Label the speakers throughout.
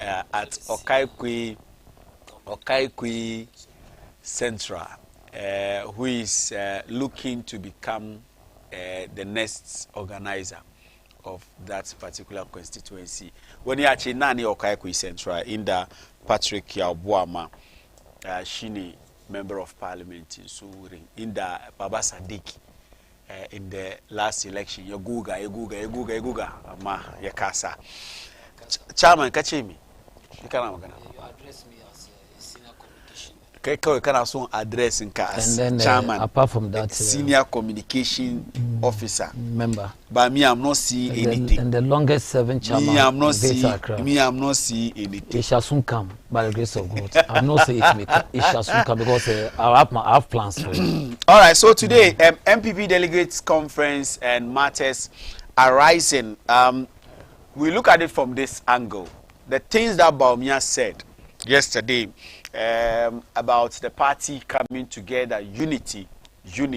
Speaker 1: at Okaikui Central, who is looking to become the next organizer of that particular constituency. When you actually nani Okaikui Central in the Patrick Yabuama, Shini member of parliament in Surin, in the Baba Sadiq, in the last election, Yaguga, ama Yakasa. Chairman, Kachimi, you can
Speaker 2: address me as a senior communication.
Speaker 1: Okay, can also address in as chairman.
Speaker 3: Apart from that,
Speaker 1: senior communication officer
Speaker 3: member.
Speaker 1: But me, I'm not seeing anything.
Speaker 3: And the longest serving chairman.
Speaker 1: Me, I'm not seeing anything.
Speaker 3: It shall soon come by the grace of God. I'm not saying it shall soon come because I have plans for it.
Speaker 1: All right. So today, MPP delegates conference and matters arising. We look at it from this angle. The things that Baumia said yesterday about the party coming together, unity, in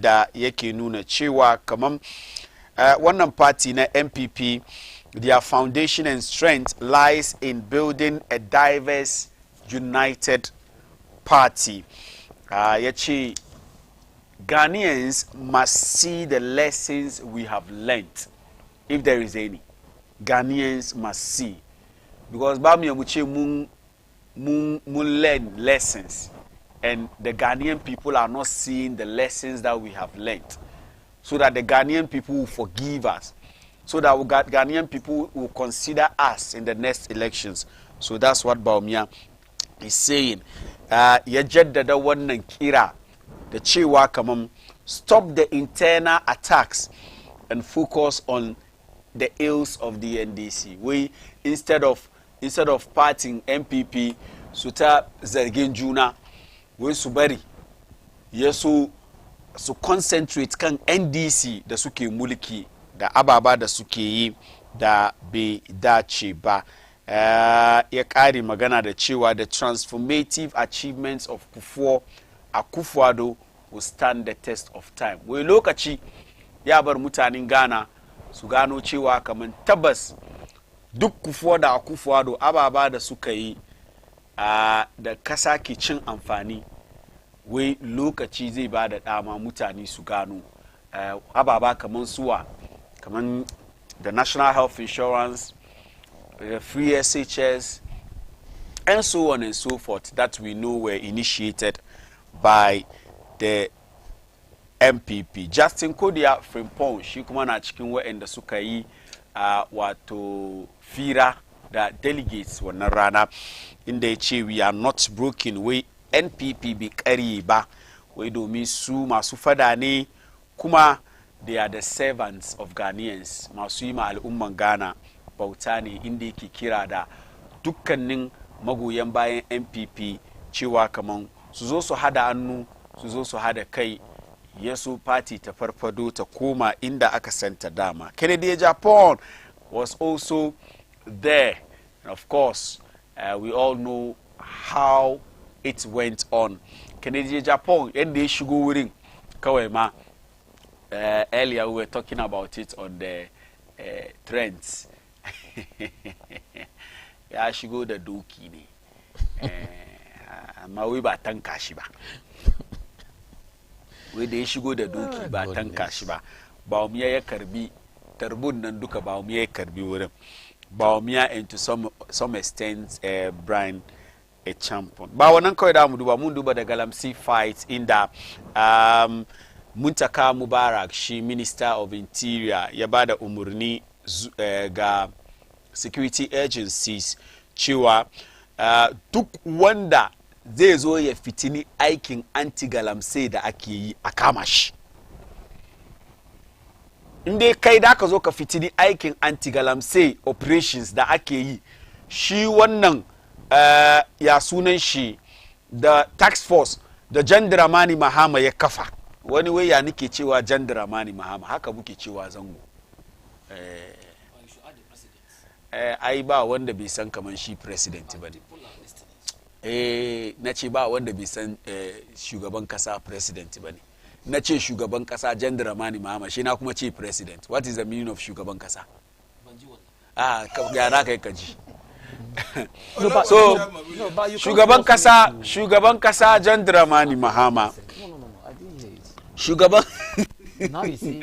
Speaker 1: the Yekinuna Chiwa Kamam. One party na MPP, their foundation and strength lies in building a diverse, united party. Yachi Ghanaians must see the lessons we have learnt, if there is any. Ghanaians must see, because Bami Amuche mun learn lessons, and the Ghanaian people are not seeing the lessons that we have learnt, so that the Ghanaian people will forgive us, so that Ghanaian people will consider us in the next elections. So that's what Baumia is saying. Yajaddada wannan kira da cewa kaman stop the internal attacks and focus on the ills of the NDC. We instead of parting MPP suta zargin juna, we subari yesu su concentrate kan NDC da suke mulki da ababa da suke yi da bai dace ba. Ya kare magana da cewa the transformative achievements of Akufo-Addo will stand the test of time. Wai lokaci ya bar mutanen Ghana su gano cewa kaman tabbas duk Kufuor da Akufo-Addo ababa da suka yi da kasa ke cin amfani, wai lokaci zai ba da dama mutane su gano ababa kaman suwa, kaman the National Health Insurance, the free SHS, and so on and so forth, that we know were initiated by the MPP. Justin Kodia Frimpong, shi kuma na cikin waɗanda suka yi wato fira da delegates wannan rana, inda ya ce we are not broken, wai NPP bai ƙarye ba, wai domin su masu fada ne, kuma they are the servants of Ghanaians, masu yi ma al'umman Ghana bauta ne, inda yake kira da dukkanin magoyan bayan MPP cewa kaman su zo su hada hannu, su zo su hada kai, yesu party ta farfado ta koma inda aka santa dama. Kennedy Japan was also there, and of course we all know how it went on. Kennedy Japan yadda ya shigo wurin kawai ma, earlier we were talking about it on the trends. Ya shigo da doki ne, amma wai ba tanka shi ba. Wai da ya shigo da doki ba tanka shi ba. Baumia ya karbi tarbun nan duka, Baumia ya karbi wurin. Baumia and to some extent Brian a champion. Ba wannan kawai da mu duba da Galamsey fight inda Muntaka Mubarak, shi Minister of Interior, ya bada umurni ga security agencies cewa duk wanda zai zo ya fitini aikin anti-Galamsey da ake yi a kama shi. Inda kai da ka zo ka fitini aikin anti-Galamsey operations da ake yi, shi wannan ya sunan shi da tax force da Jan Dramani Mahama ya kafa. Wani wai ya nike cewa Jan Dramani Mahama, haka muke cewa zango. Ai ba wanda bai san kaman shi president ba ne. Na ce ba wanda bai san shugaban kasa president ba ne. Na ce shugaban kasa Jan Dramani Mahama, shi na kuma ce president. What is the meaning of shugaban kasa? gyara kai kaji.
Speaker 3: So
Speaker 1: shugaban kasa John Dramani Mahama.
Speaker 3: No, I didn't hear it.
Speaker 1: Shugaban
Speaker 3: Now you see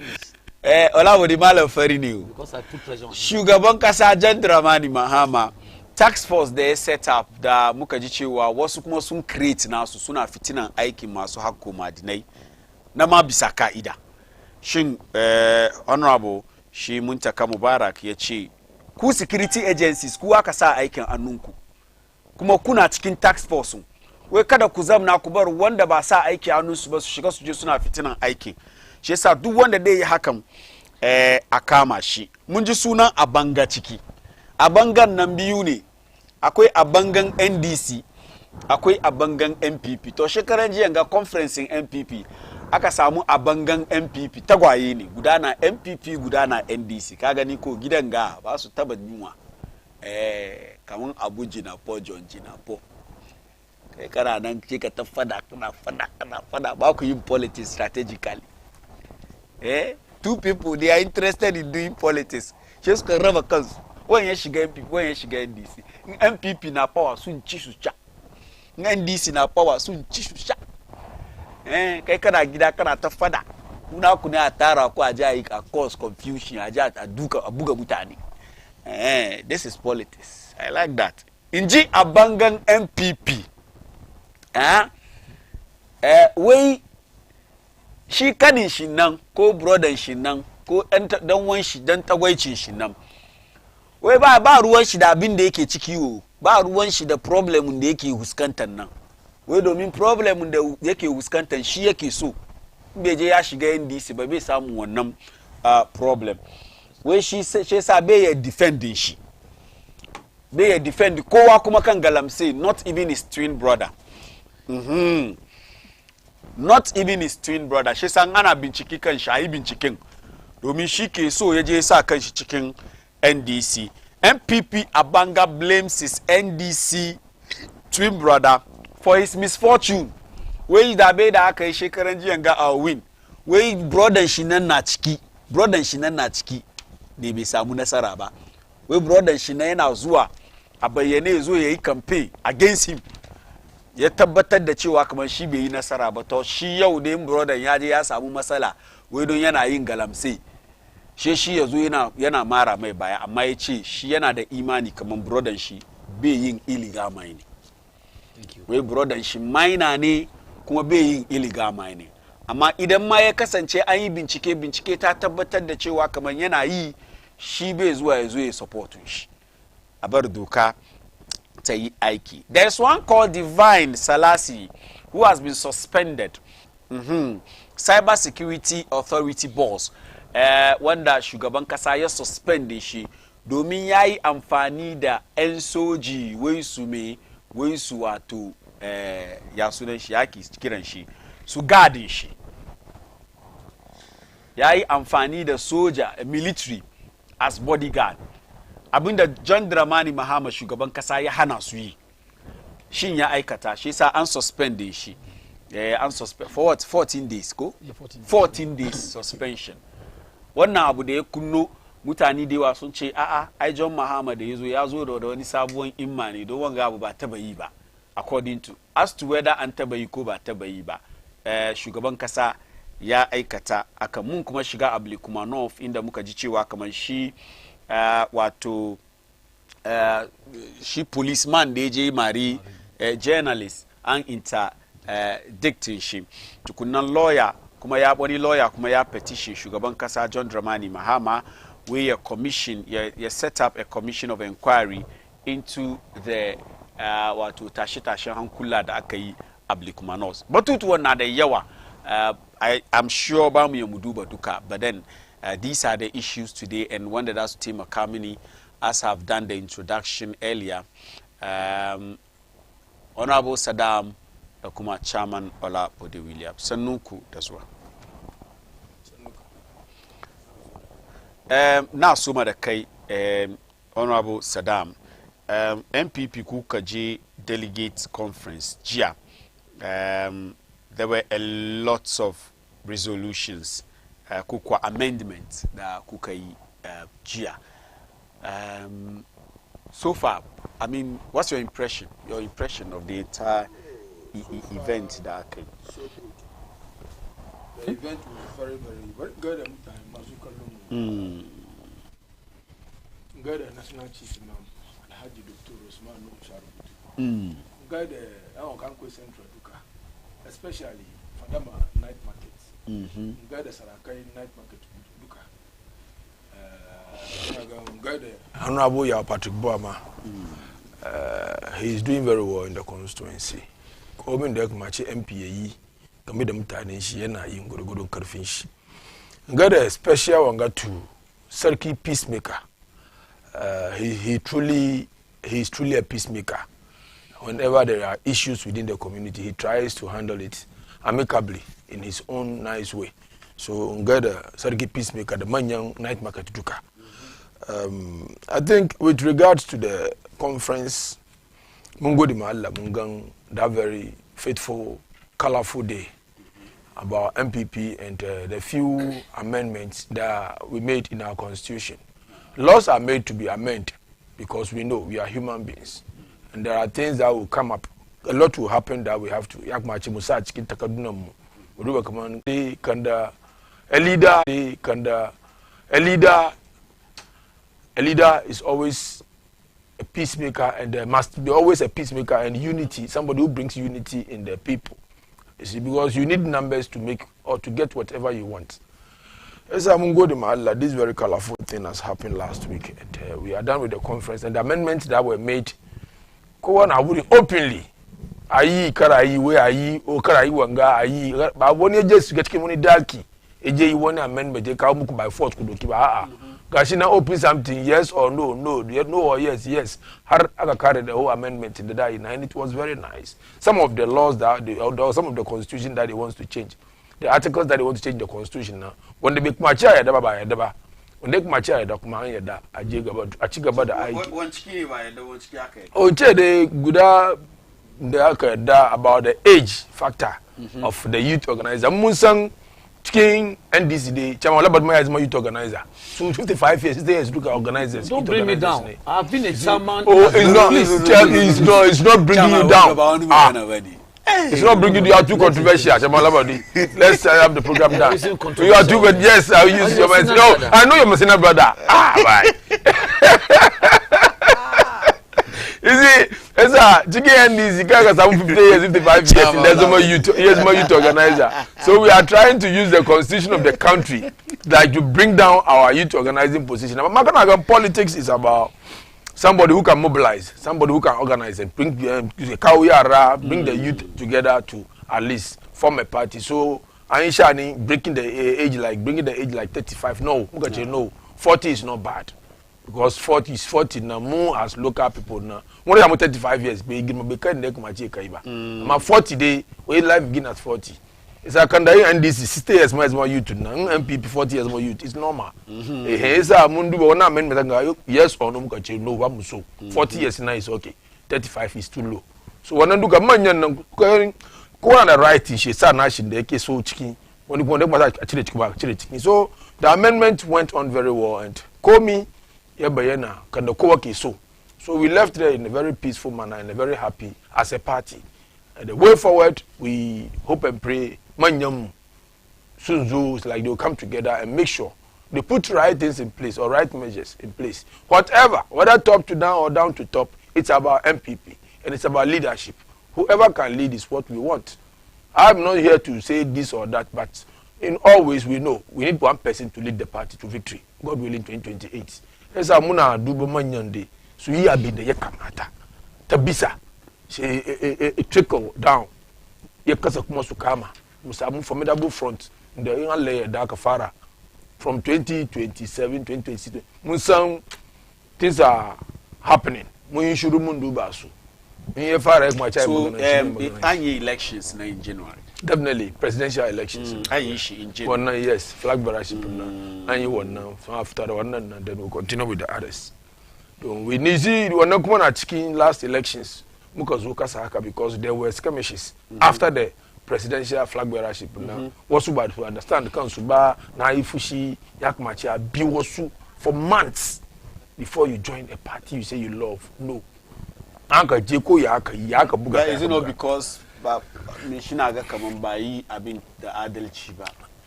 Speaker 3: it.
Speaker 1: Olawudi Malam Fari ne.
Speaker 3: Because I put pressure on him.
Speaker 1: Shugaban kasa John Dramani Mahama tax force da ya set up da muka ji cewa wasu kuma sun create nasu suna fitinan aikin masu hakko madinai na ma bisa ka'ida. Shin honorable shi Muntaka Mubarak ya ce ku security agencies ku aka sa aikin annunku kuma kuna cikin tax force wai kada ku zamna ku bar wanda ba sa aiki annunsu ba su shiga su je suna fitinan aikin. Shi yasa duk wanda dai yi hakan a kama shi. Mun ji sunan Abanga ciki. Abangan nan biyu ne, akwai Abangan NDC, akwai Abangan NPP. To shekaran jiya ga conferencing NPP aka samu Abangan NPP tagwaye ne, guda na NPP guda na NDC. Ka gani ko gidan ga ba su taba yunwa. Kaman Abu Jinapo John Jinapo. Kai kana nan ke ka ta fada kana fada ba ku yin politics strategically. Two people they are interested in doing politics. She suka raba kansu. When ya shiga MPP, when ya shiga NDC. MPP na power sun ci su cha. NDC na power sun ci su cha. Kai kana gida kana ta fada. Kuna ku ne a tara ku a ja yi a cause confusion, a ja a duka a buga mutane. This is politics. I like that. Inji Abangan MPP. Wai shi kanin shi nan ko brother shi nan ko dan wan shi dan tagwaicin shi nan wai ba ruwan shi da abin da yake ciki wo ba ruwan shi da problem da yake huskantar nan wai domin problem da yake huskantar shi yake so bai je ya shiga NDC ba bai samu wannan problem wai shi sa bai ya defend shi bai ya defend kowa kuma kan galamse not even his twin brother not even his twin brother. Shi san ana bincike kan shi ayi binciken domin shi ke so ya je sa kan shi cikin NDC. MPP Abanga blames his NDC twin brother for his misfortune. Wai da bai da aka yi shekaran jiyan ga a win. Wai brother shi nan na ciki ne bai samu nasara ba. Wai brother shi nan yana zuwa a bayyane zo yayi campaign against him. Ya tabbatar da cewa kamar shi bai yi nasara ba to shi yau ne brother ya je ya samu matsala wai don yana yin galamse shi ya zo yana mara mai baya amma ya ce shi yana da imani kamar brother shi bai yin illegal mining wai brother shi miner ne kuma bai yin illegal mining amma idan ma ya kasance an yi bincike ta tabbatar da cewa kamar yana yi shi bai zuwa ya zo ya support shi a bar doka. There's one called Divine Salasi who has been suspended. Cyber Security Authority boss wanda shugaban kasa ya suspend shi domin yayi amfani da yan soji wai su wato ya sunan shi yaki kiran shi su gadin shi yayi amfani da soja military as bodyguard. Abinda John Dramani Mahama shugaban kasa ya hana su yi shin ya aikata shi sa an suspend shi an suspend for what 14 days ko 14 days suspension. Wannan abu da ya kunno mutane da yawa sun ce ai John Mahama da ya zo da wani sabuwar imma ne don wanga abu ba taba yi ba according to as to whether an taba yi ko ba taba yi ba shugaban kasa ya aikata aka mun kuma shiga Ablikumanov inda muka ji cewa kamar shi wato shi policeman da ya je mari journalist an interdicting shi tukunan lawyer kuma ya petition shugaban kasa John Dramani Mahama where a commission ya set up a commission of inquiry into the wato tashe-tashen hankula da aka yi Ablikumanov. Batutuwan na da yawa I'm sure ba mu ya mu duba duka but then these are the issues today, and one that has Tim Akamini, as I've done the introduction earlier, Honorable Saddam, Kuma Chairman Ola Bode Williams, Sanuku, that's one. Now, Suma the Kai, Honorable Saddam, MPP Kukaji Delegate Conference, GIA, there were a lots of resolutions. Kukwa amendment da kuka yi jiya So far, I mean, what's your impression? Your impression of the entire event that came?
Speaker 4: So good. The event was very, very good. Mm. Good national chief imam and Haji Dr. Osman Sharubutu. Good, our Kanko Central Duka, especially Fadama night markets. Good, Sarakai night market Duka. Good, Honorable Yao Patrick Boama. He is doing very well in the constituency. Omen dek machi MPA kami dem tani shi yana yin gurgurun karfin shi. Ngada special wanga to Sarki peacemaker. He is truly a peacemaker. Whenever there are issues within the community, he tries to handle it amicably in his own nice way. So Ngada Sarki peacemaker, the Manyang night market duka. I think with regards to the conference, Mungo di Mahalla Mungang, that very faithful, colorful day about MPP and the few amendments that we made in our constitution. Laws are made to be amended because we know we are human beings. And there are things that will come up. A lot will happen that we have to. Yakmachi Musach Kitakadunam, Uruba Command, Kanda, a leader is always a peacemaker, and there must be always a peacemaker and unity, somebody who brings unity in the people. You see, because you need numbers to make or to get whatever you want. As I'm going to Mahalla, this very colorful thing has happened last week, and we are done with the conference, and the amendments that were made, go on openly. Ayi karayi we ayi o karayi wanga ayi ba woni just get money daki eje you want amendment je ka muku by force kudo kiba gashi na open something yes or no or yes har aka carry the whole amendment in the day and it was very nice. Some of the laws that some of the constitution that he wants to change, the articles that he wants to change the constitution now, when they make macha ya da ba ya da ba when they macha ya da kuma ya da aje gaba a ci gaba da ai
Speaker 1: wanci ba ya da wanci aka
Speaker 4: o ce de guda da aka da about the age factor of the youth organizer mun san cikin NDC dai chama wala badma ya zama youth organizer so 55 years they is look organizers.
Speaker 3: Don't bring me down. I've been a chairman.
Speaker 4: Oh, it's not bringing you down. It's not bringing you. You are too controversial. Let's have the program done. You are too good. Yes, I'll use your message. No, I know your Messina brother. Right. You see, it's a chicken NDC guy 50 years, 55 years, and there's more youth organizer. So we are trying to use the constitution of the country like to bring down our youth organizing position. But politics is about somebody who can mobilize, somebody who can organize and bring the youth together to at least form a party. So Aisha bringing the age like 35. No, 40 is not bad. Because 40 is 40 now, more as local people now. More than 35 years, but I'm 40 days, we life begin at 40. It's a kind of NDC 60 years more youth now. MPP 40 years more youth. It's normal. It's a mundu bona men yes or no no wamuso. 40 years now is okay. 35 is too low. So when I do man go on the right she start nation the case so chicken. When you go there so the amendment went on very well and call me. So we left there in a very peaceful manner and a very happy as a party. And the way forward, we hope and pray, Manyam, Sunzu, like they'll come together and make sure they put right things in place or right measures in place. Whatever, whether top to down or down to top, it's about MPP and it's about leadership. Whoever can lead is what we want. I'm not here to say this or that, but in all ways we know we need one person to lead the party to victory. God willing, 2028. Esa muna dubo manyande so yi abinde ye kamata tabisa she trickle down ye kasa kuma su kama musamu formidable front in the inner layer da kafara from 2027 2026 musam things are happening mun shuru mun duba su ye fara kuma chai
Speaker 1: so any elections na in January.
Speaker 4: Definitely presidential elections.
Speaker 1: In January.
Speaker 4: Yes, flag bearership. So after the one, and then we'll continue with the others. So we need to do one chicken last elections because there were skirmishes after the presidential flag bearership. What's bad to understand the council bar na ifushi yakmachi abiwosu for months. before you join a party you say you love. No. Anka jeko ya aka buga.
Speaker 1: Is it not because Mishinaga Kamambai have been the adults?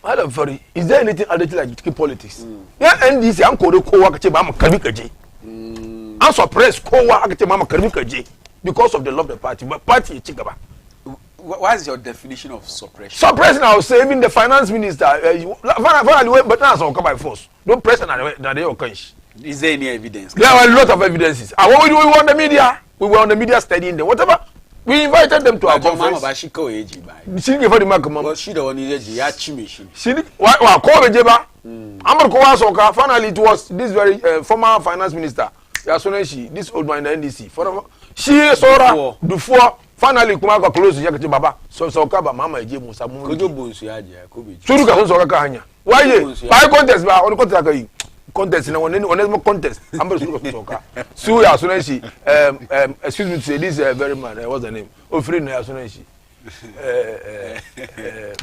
Speaker 4: Madam Ferry, is there anything other like politics? Yeah, NDC Uncle Kowa Mama Kamikaji. I'm surprised Kowa Mama Kamikaji because of the love of the party. But party Chikaba.
Speaker 1: What is your definition of suppression?
Speaker 4: Suppression, I was saying, the finance minister, but now it's come by force. Don't press that they occur.
Speaker 1: Is there any evidence?
Speaker 4: There are a lot of evidences. And what we do, we want the media. We were on the media studying them. Whatever. We invited them to our conference. She didn't give her the mark.
Speaker 1: But she the one who did
Speaker 4: she did. Why call the Jeba? Amber Kowasoka. Finally, it was this very former finance minister. This old man in the NDC. She saw before. Finally, Kumaka close to Baba. So Kaba Mama Jim Samu. Suruka Soka. Why contest? On the contest in one contest. Amber Suruka. Suya Suneshi. Excuse me to say this very man. What's the name? Ofrin Suneshi.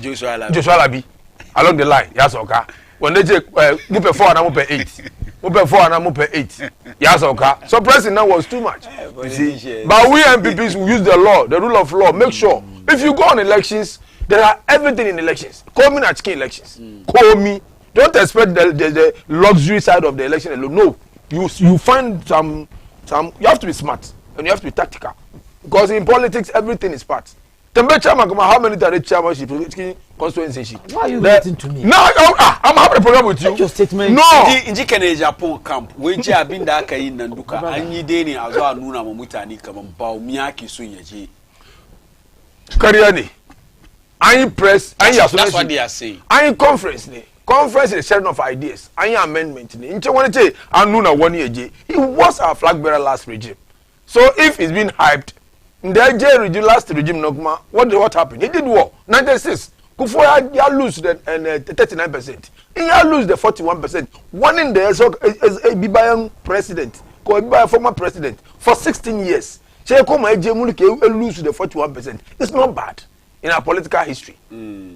Speaker 4: Joshua Labi. Along the line. Yasoka. When they take Mupe 4 and Mupe 8. Mupe 4 and Mupe 8. Yasoka. So pressing now was too much. You see? But we MPPs will use the law, the rule of law. Make sure if you go on elections, there are everything in elections. Call me at key elections. Call me. Don't expect the luxury side of the election alone. No, you find some. You have to be smart and you have to be tactical because in politics everything is part. How many times chairmanship constituency?
Speaker 3: Why are you getting to me?
Speaker 4: No, I'm having a problem with you.
Speaker 3: Your statement.
Speaker 4: No.
Speaker 1: Inji kene Japan camp. Wenji abinda aka yi nanduka. Anyi deni azo anuna mamutani kama mbao miyaki sunyeji.
Speaker 4: Kariani. Anyi press. Anyi association.
Speaker 1: That's what they are saying.
Speaker 4: Anyi conference ni. Conference is a sharing of ideas. Anyi amendment ni. Inche wanete anuna 1 year je. He was our flag bearer last regime. So if it's been hyped. The regime, last regime, what happened? He did war. 96. Kufuor lose the 39%. He lose the 41%. One in there is a Bibayan president, a former president, for 16 years. Lose the 41%. It's not bad in our political history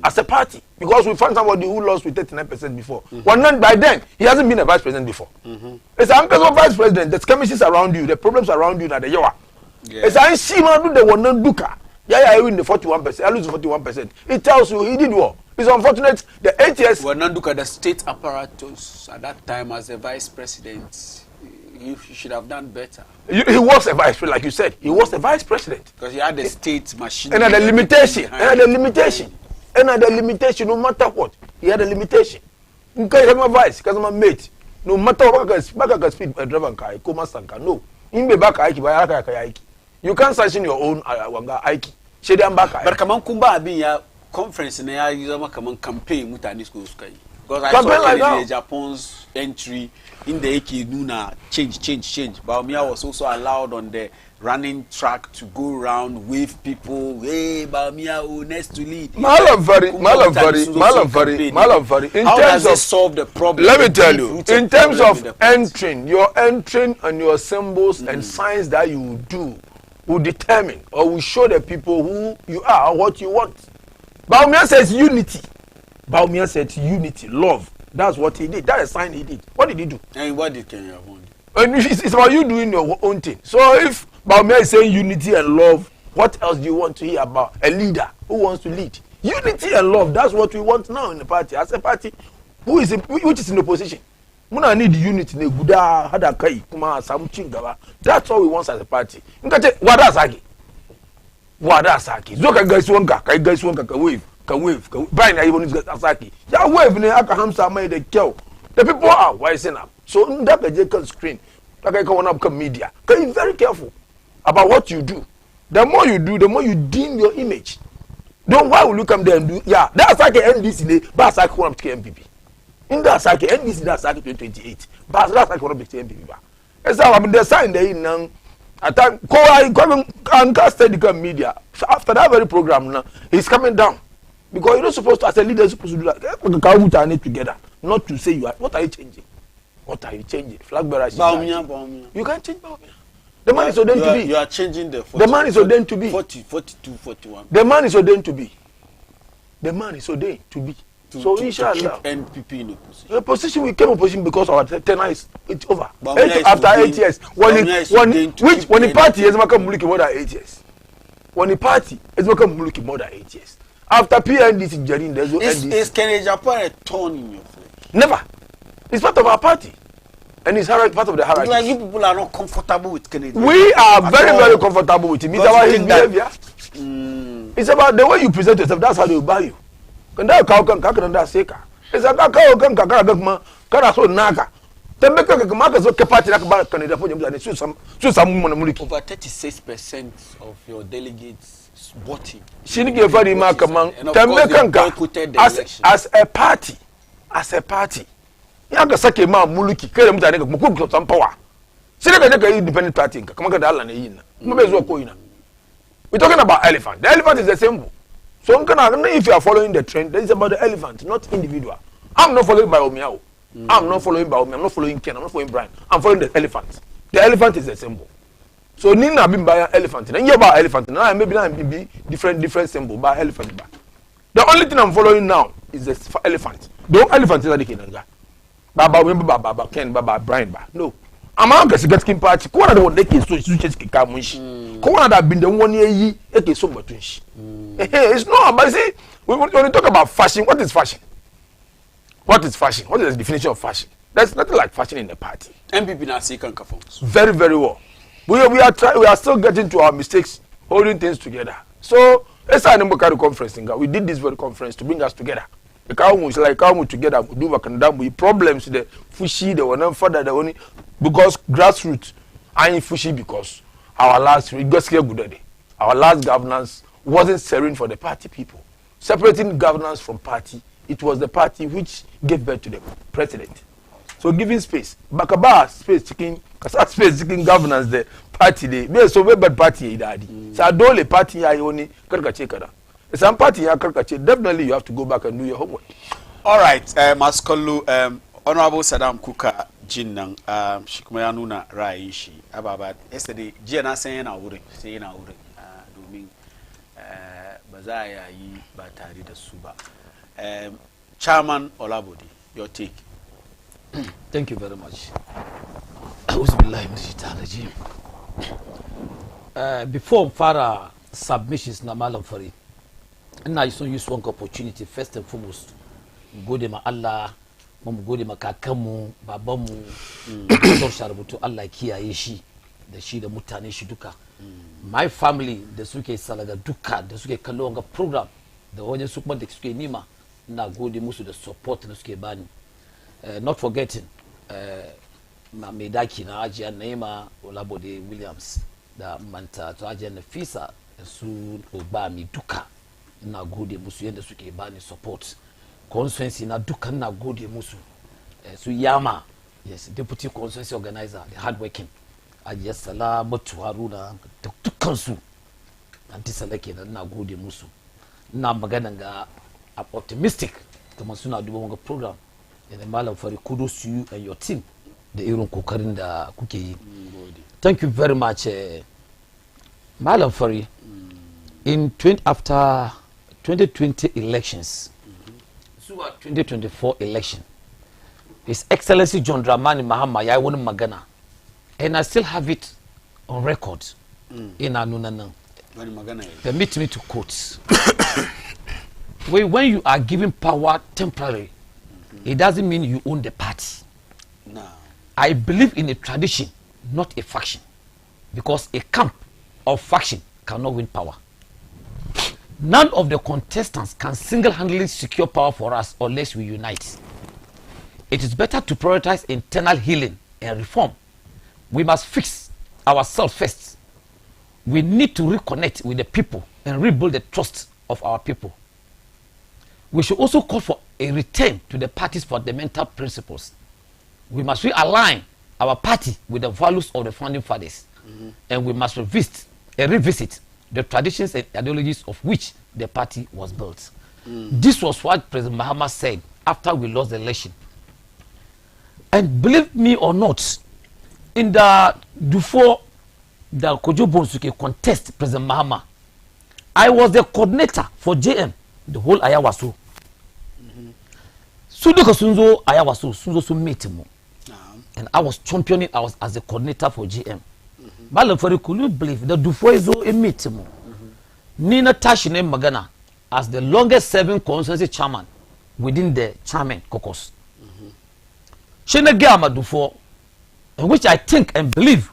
Speaker 4: as a party because we found somebody who lost with 39% before. By then, he hasn't been a vice president before. It's an vice president. The skirmishes around you, the problems around you, that the yawa. As I see, man, do the one duka. Yeah, I win the 41%. I lose the 41%. It tells you he did war. It's unfortunate. The 8 years.
Speaker 1: Well, Nanduka, the state apparatus at that time as a vice president, he should have done better.
Speaker 4: He was a vice president, like you said. He was a vice president
Speaker 1: because he had the state machine.
Speaker 4: And the limitation. No matter what, he had a limitation. Because he's my vice, because I'm a mate. No matter what, back I can speed a driver car, Koma Sanka. No. You can't sanction your own Aiki.
Speaker 1: But Kaman Kumba being a conference in a campaign mutani schools. Because I saw like Japan's entry in the Eki Nuna change. Baumia was also allowed on the running track to go around with people. Hey, Baumia, who next to lead.
Speaker 4: Malam Fari.
Speaker 1: How does it solve the problem?
Speaker 4: Let me tell you, in terms of entering and your symbols and signs that you do will determine or will show the people who you are or what you want. Baumia says unity. Baumia said unity, love. That's what he did. That's a sign he did. What did he do?
Speaker 1: And what did Kenya want?
Speaker 4: It's about you doing your own thing. So if Baumia is saying unity and love, what else do you want to hear about? A leader who wants to lead. Unity and love, that's what we want now in the party. As a party which is in opposition. Muna need unity. That's all we want as a party. Wadasaki. Zoka guys wanka wave. Can wave. Brian even is Asaki. Ya wave ne aka hamsa mai the kill. The people are wising up. So that can screen. That can come up media. Can be very careful about what you do. The more you do, the more you dim your image. Don't why will you come there and do that's like NDC, but like one of the MPP. In that like NDC, that's like 2028. But that's like one of the MPP. As I mean the sign there in at time and cast the media. So after that very program now, he's coming down. Because you're not supposed to, as a leader, you're supposed to do that. Together. Not to say you are. What are you changing? Flag bearer.
Speaker 1: Baumia.
Speaker 4: You can't change Baumia. The man is ordained to be.
Speaker 1: You are changing the 40,
Speaker 4: the man is ordained to be.
Speaker 1: 40, 42, 41.
Speaker 4: The man is ordained to be. The man is ordained to be. So inshallah,
Speaker 1: keep NPP in opposition.
Speaker 4: the position we came opposition because our tenure is it's over.
Speaker 1: Bawumia
Speaker 4: After 8 years, when the party has become muliki more than 8 years, when the party has become muliki more than 8 years, after PNDC journey, there's no NDC.
Speaker 1: Is Kennedy Japan a thorn in your flesh?
Speaker 4: Never. It's part of our party, and it's part of the hierarchy.
Speaker 1: Like you people are not comfortable with Kennedy.
Speaker 4: We are very comfortable with him. It's about his behavior. It's about the way you present yourself. That's how they will buy you. Kanda kaukan kakanda seka. It's a kaukan kakagma kana so naga. Tembeka kakmaka so kepati nakaba Kennedy for you so some muliki.
Speaker 1: Over 36% of your delegates voting.
Speaker 4: Shiniki efadi makaman tembeka as a party. Yanga sake ma muliki kere mutane mukuku some power. Sineka neka independent party kamaka dala na yina. Mbezo ko yina. We're talking about elephant. The elephant is a symbol. So if you are following the trend, then it's about the elephant, not individual. I'm not following by Omiao. I'm not following by Omi. I'm not following Ken. I'm not following Brian. I'm following the elephant. The elephant is a symbol. So Nina been by an elephant. And you about elephant. Now maybe now be different symbol by elephant. The only thing I'm following now is the elephant. The elephant is the Kenanga. Baba Ken, Baba Brian. No. I'm not going to get skin party. Ko na the one they can so switch ka munshi. Ko na that been the one year eke so batunshi. It's not but see when we talk about fashion, what is fashion? What is fashion? What is the definition of fashion? There's nothing like fashion in the party.
Speaker 1: MPP na seeking conforms.
Speaker 4: Very well. We are still getting to our mistakes, holding things together. So let's say a conference. We did this very conference to bring us together. The Kamu is like Kamu together. We do Vakandambu problems. The Fushi, the one father, the only because grassroots. I ain't Fushi because our last governance wasn't serving for the party people. Separating governance from party, it was the party which gave birth to the president. So giving space, Bakaba space taking governance the party they so very bad party daddy. So adole party I only karkache kada. Some party ya karkache definitely you have to go back and do your homework.
Speaker 1: All right, Maskolu Honorable Saddam Kuka Jinnang Shikmaya nuna raishi ababa yesterday jina saying awure domin ba za ya yi ba tare da su ba. Chairman Olabodi, your take.
Speaker 3: Thank you very much. Before further submissions na malam fari, ina yi son use one opportunity first and foremost gode ma Allah, mu gode ma kakanmu, babanmu, Dr. Sharbutu Allah kiyaye shi da shi da mutane shi duka. My family da suke salaga duka da suke kallo wanga program da wajen su kuma da suke nima ina gode musu da support da suke bani. Not forgetting mai daki na ajiyar Naima Olabode Williams da manta to ajiyar Nafisa da su Obami duka ina gode musu yadda suke bani support. Constituency na duka ina gode musu. Su Yama, yes, deputy constituency organizer, the hardworking ajiyar Salamatu Haruna da dukansu anti-sala kenan ina gode musu. Ina magana ga I'm optimistic kamar suna duba wanga program. And Malam Fari, kudos to you and your team. The irin kokarin da kuke yi. Thank you very much, Malam Fari. After 2020 elections, 2024 election, His Excellency John Dramani Mahama ya wani magana, and I still have it on record. In Anunana. Permit me to quote. When you are given power temporarily, it doesn't mean you own the party.
Speaker 1: No.
Speaker 3: I believe in a tradition, not a faction. Because a camp or faction cannot win power. None of the contestants can single-handedly secure power for us unless we unite. It is better to prioritize internal healing and reform. We must fix ourselves first. We need to reconnect with the people and rebuild the trust of our people. We should also call for a return to the party's fundamental principles. We must realign our party with the values of the founding fathers, and we must revisit the traditions and ideologies of which the party was built. This was what President Mahama said after we lost the election. And believe me or not, before the Kojo Bonsuke contest President Mahama, I was the coordinator for JM, the whole Ayawaso. Sudo Sunzo, I was so meeting mo. And I was championing, I was as a coordinator for GM. Balanfari, could you believe that Dufoizo a meeting mo? Nina Tashine Magana as the longest serving constituency chairman within the chairman caucus. Shena Gama Dufo, in which I think and believe,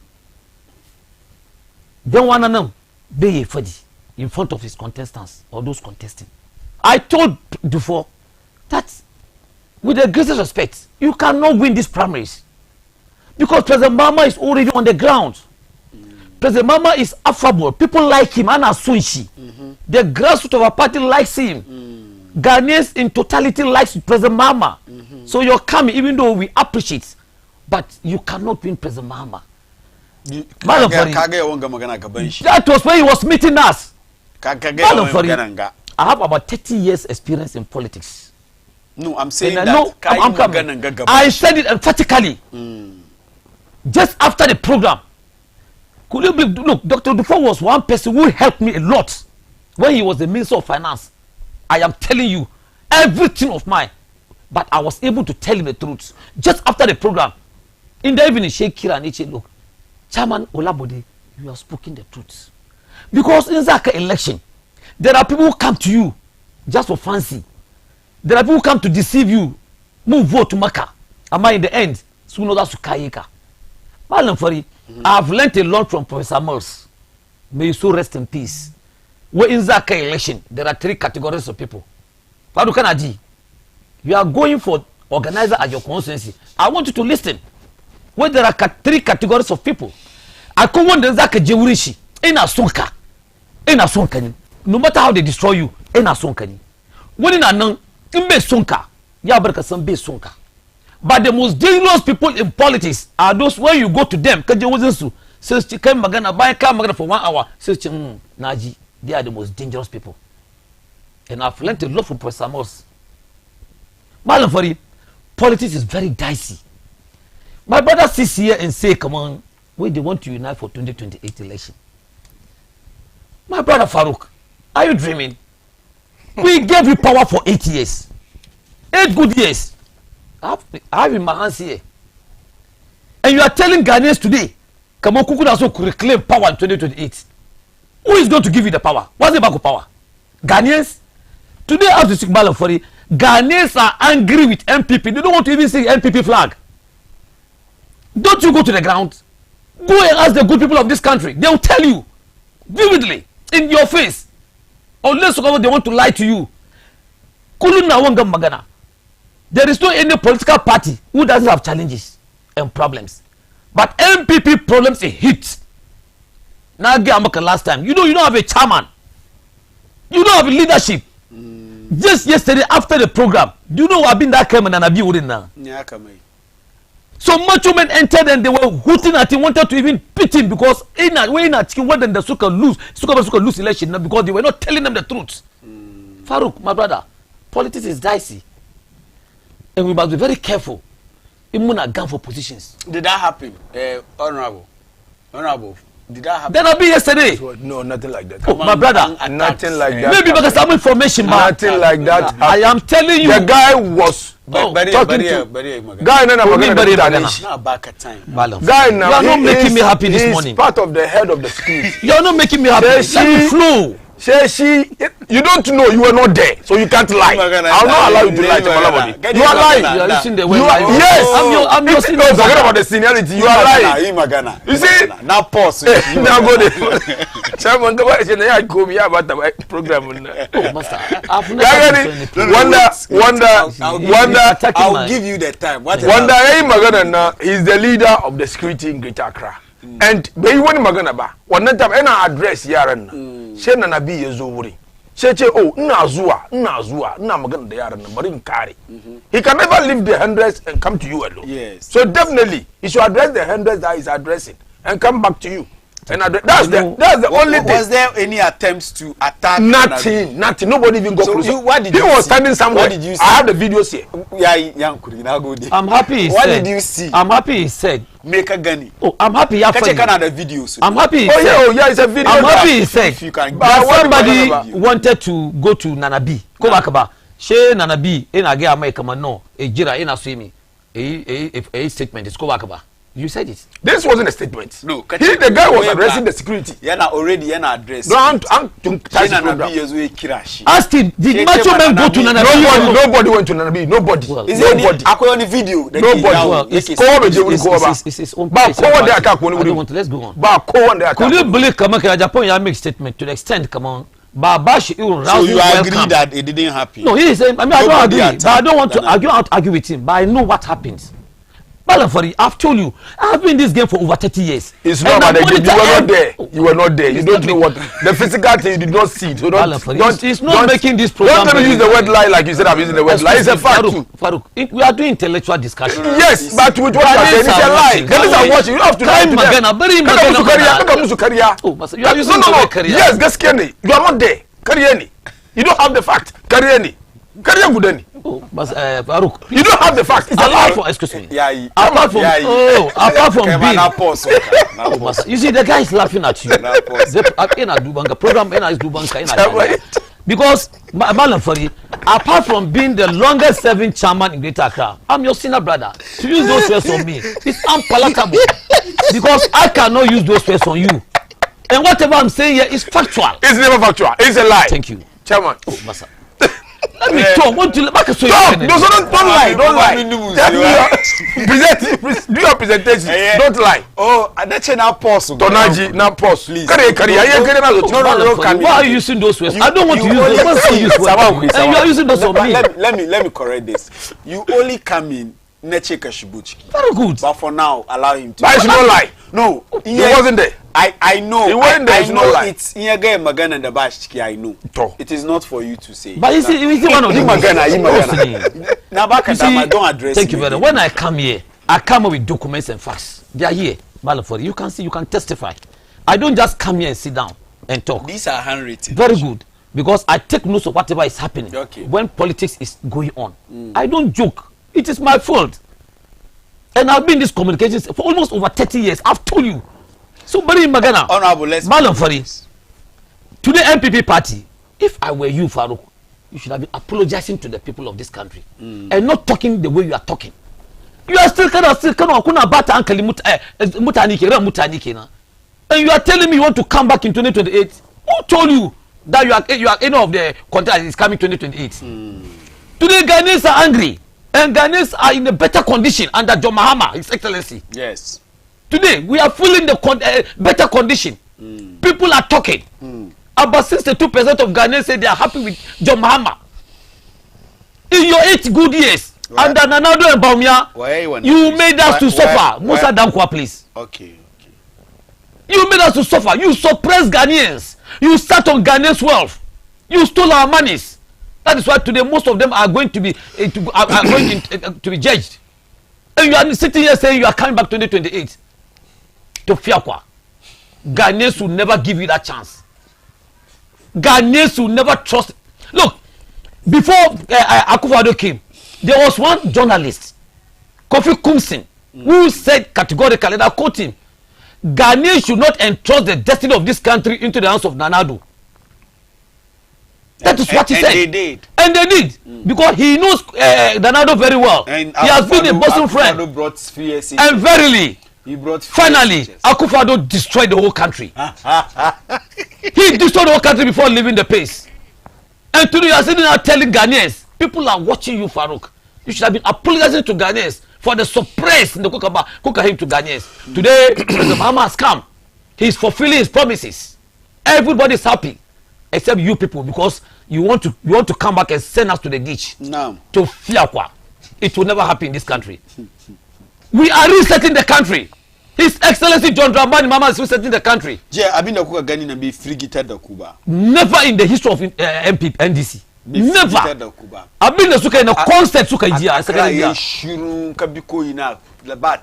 Speaker 3: don't want to know, be a fuddy in front of his contestants or those contesting. I told Dufo that with the greatest respect, you cannot win these primaries because President Mama is already on the ground. President Mama is affable. People like him. Anna Sunshi. The grassroots of our party likes him. Ghanaians in totality likes President Mama. So you're coming, even though we appreciate, but you cannot win President Mama. That was where he was meeting us. I have about 30 years experience in politics.
Speaker 1: No, I'm saying
Speaker 3: and
Speaker 1: that
Speaker 3: I'm coming. I said it emphatically. Just after the program. Could you believe, look, Dr. Dufo was one person who helped me a lot when he was the Minister of Finance. I am telling you everything of mine, but I was able to tell him the truth. Just after the program, in the evening, Sheikh Kira and Ichi, look, Chairman Olabode, you are speaking the truth. Because in Zaka election, there are people who come to you just for fancy. There are people who come to deceive you. Move vote to Maka. Am I in the end? Sooner that's Kayeka. I've learned a lot from Professor Mills. May you so rest in peace. Where in Zaka election, there are 3 categories of people. You are going for organizer at your constituency. I want you to listen. Where there are 3 categories of people. I come on the Zaka Jewurishi. In a sonka. In a sonkani. No matter how they destroy you, in a sonkani. When in a non, in be sonka. Yabraka some be sonka. But the most dangerous people in politics are those when you go to them. Kaje wasn't says chicken magana buy car magana for 1 hour. Says Naji. They are the most dangerous people. And I've learned a lot from Professor Moss. Malamfari, politics is very dicey. My brother sits here and say, come on, wait, they want to unite for 2028 election. My brother Farouk, are you dreaming? We gave you power for 8 years. 8 good years. I have in my hands here. And you are telling Ghanaians today, come on, Kuku also could reclaim power in 2028. Who is going to give you the power? What's the back of power? Ghanaians? Today, after Sikbala Fori, Ghanaians are angry with MPP. They don't want to even see MPP flag. Don't you go to the ground? Go and ask the good people of this country. They will tell you vividly in your face. Unless they want to lie to you. Kuluna wanga magana. There is no any political party who doesn't have challenges and problems. But MPP problems is hit. Now last time. You don't have a chairman. You don't have a leadership. Just yesterday after the program, do you know what been that came and Abi wouldn't now? So much men entered and they were hooting at him, wanted to even pit him because in a way not when the Suka lose election because they were not telling them the truth. Farouk, my brother, politics is dicey. And we must be very careful. Even a gun for positions.
Speaker 1: Did that happen, Honorable? Did that happen?
Speaker 3: That happened yesterday.
Speaker 4: No, nothing like that.
Speaker 3: Oh, my brother,
Speaker 4: nothing like that.
Speaker 3: Maybe because some information, man.
Speaker 4: Nothing like that.
Speaker 3: I am telling you.
Speaker 4: The guy was talking to guy. Guy, now,
Speaker 3: you are not making me happy this morning.
Speaker 4: He's part of the head of the security.
Speaker 3: You are not making me happy. Let me flow.
Speaker 4: You don't know, you were not there, so you can't lie. I'll not allow you to lie to Malabodi. You are lying.
Speaker 3: You are listening the way
Speaker 4: yes.
Speaker 3: I'm your
Speaker 4: senior. Forget about the seniority. You are lying. You see?
Speaker 1: Now pause.
Speaker 4: Now go there. Someone go back and say, "I come here about the program."
Speaker 3: Oh, master, I've never
Speaker 4: Wonder.
Speaker 1: I'll give you the time.
Speaker 4: Wonder, hey, Magana, he's the leader of the security in Greater Accra. And they want Magana ba. One time, and I address Yaran. She na be yezuri. She oh Nazua, Namagan de Yaran, Marin Kari. He can never leave the hundreds and come to you alone.
Speaker 1: Yes.
Speaker 4: So definitely he should address the hundreds that he's addressing and come back to you. And that's the only thing.
Speaker 1: Was there any attempts to attack?
Speaker 4: Nothing. Nobody even got closer.
Speaker 1: What did you see?
Speaker 4: He was standing somewhere.
Speaker 1: What did you see?
Speaker 4: I have the videos here.
Speaker 3: I'm happy.
Speaker 1: What did you see?
Speaker 3: I'm happy. He said.
Speaker 1: Make a gunny.
Speaker 3: Oh, I'm happy.
Speaker 1: Catch a Canada videos.
Speaker 3: I'm happy.
Speaker 4: Oh yeah, it's a video.
Speaker 3: I'm happy. He said.
Speaker 1: If you can.
Speaker 3: Somebody wanted to go to Nanabi. Go back about. she nana bi e na ge ama kama no e gira e na so mi a statement is go back ba. You said it.
Speaker 4: This wasn't a statement.
Speaker 1: No,
Speaker 4: the guy was addressing the security.
Speaker 1: Yeah, already address.
Speaker 4: No, I'm to touch the program.
Speaker 3: Ask him, did Macho Man go to Nanabi?
Speaker 4: Nobody went to Nanabi. Nobody.
Speaker 3: Well,
Speaker 1: is
Speaker 4: nobody.
Speaker 1: I on the video.
Speaker 3: Nobody.
Speaker 1: Well,
Speaker 3: it's his own place. I don't want to. Let's go on. Could you believe Kamaka Japan ya make statement to the extent, come on. Babash,
Speaker 1: so you agree that it didn't happen?
Speaker 3: No, he is saying, I mean, I don't agree. But I don't want to argue with him. But I know what happens. Balafari, I've told you, I've been in this game for over 30 years.
Speaker 4: It's not about the game. You were not there. You were not there. You don't know what the physical thing you did not see. So
Speaker 3: it's not making this program.
Speaker 4: Don't use the word lie like you said. I'm using the word lie. It's a fact.
Speaker 3: Farouk, we are doing intellectual discussion.
Speaker 4: Yes, but with what you are saying, it's a lie. That is a watching. You have to lie to them.
Speaker 3: You are using the word career.
Speaker 4: Yes, Gaskeni. You are not there. Karieni. You don't have the fact. Karieni. Kariya Gudeni.
Speaker 3: Oh, but Farouk,
Speaker 4: you don't have the fact. It's a lie.
Speaker 3: Excuse me.
Speaker 1: Yeah,
Speaker 3: apart from being, you see, the guy is laughing at you. The program is Dubanka. Because Balafari, apart from being the longest serving chairman in Greater Accra, I'm your senior brother. To use those words on me, it's unpalatable. Because I cannot use those words on you. And whatever I'm saying here is factual.
Speaker 4: It's never factual. It's a lie.
Speaker 3: Thank you,
Speaker 4: Chairman.
Speaker 3: Oh, Masa. Let me talk. Want to back so
Speaker 4: don't lie. Don't lie. Do your presentation. Don't lie.
Speaker 1: Oh, that's an apostle.
Speaker 4: Tonaji, now pause. Please.
Speaker 3: Why are you using those words? I don't want to use those words. And you are using those on me.
Speaker 1: Let me correct this. You only come in Necheka Shibuchi.
Speaker 3: Very good.
Speaker 1: But for now, allow him to.
Speaker 4: But I should not lie.
Speaker 1: No,
Speaker 4: he wasn't there.
Speaker 1: I know.
Speaker 4: He wasn't there.
Speaker 1: I know it's Inyage Magana and the Bashki. I know. It is not for you to say.
Speaker 3: But is it one of the
Speaker 1: Magana? Nabaka, don't address.
Speaker 3: Thank you very much. When I come here, I come up with documents and facts. They are here. Balafori, you can see, you can testify. I don't just come here and sit down and talk.
Speaker 1: These are handwritten.
Speaker 3: Very good. Because I take notes of whatever is happening.
Speaker 1: Okay.
Speaker 3: When politics is going on. I don't joke. It is my fault. And I've been in these communications for almost over 30 years. I've told you. So, Bari Magana,
Speaker 1: Honorable, let's
Speaker 3: to the MPP party, if I were you, Farouk, you should have been apologizing to the people of this country and not talking the way you are talking. You are still kind of kuna bata uncle mutanike na. And you are telling me you want to come back in 2028. Who told you that you are any of the contract is coming 2028? Today Ghanaians are angry. And Ghanaians are in a better condition under John Mahama, His Excellency.
Speaker 1: Yes.
Speaker 3: Today, we are feeling the better condition. People are talking. About 62% of Ghanaians say they are happy with John Mahama. In your 8 good years, under Nanado and Baumia, you made us to suffer. Musa Dankwa, please.
Speaker 1: Okay.
Speaker 3: You made us to suffer. You suppressed Ghanaians. You sat on Ghanaians' wealth. You stole our monies. That is why today most of them are going to be to be judged. And you are sitting here saying you are coming back 2028 to Fiakwa. Ghanaians will never give you that chance. Ghanaians will never trust. Look, before Akufo-Addo came, there was one journalist, Kofi Kumsin, who said categorically, that quote him, Ghanaians should not entrust the destiny of this country into the hands of Nanado. That is what he said.
Speaker 1: They did.
Speaker 3: And they did. Because he knows Nanado very well. And he has been a bosom friend. And verily, finally, Akufo-Addo destroyed the whole country. He destroyed the whole country before leaving the pace. And today you are sitting there telling Ghanaians, people are watching you, Farouk. You should have been apologizing to Ghanaians for the suppress in the Kukahim to Ghanaians. Today, President Mahama has come. He is fulfilling his promises. Everybody is happy. Except you people, because you want to come back and send us to the ditch.
Speaker 1: No.
Speaker 3: To Fiakwa. It will never happen in this country. We are resetting the country. His Excellency John Dramani Mahama is resetting the country. Never in the history of NDC. Never. I've been in a constant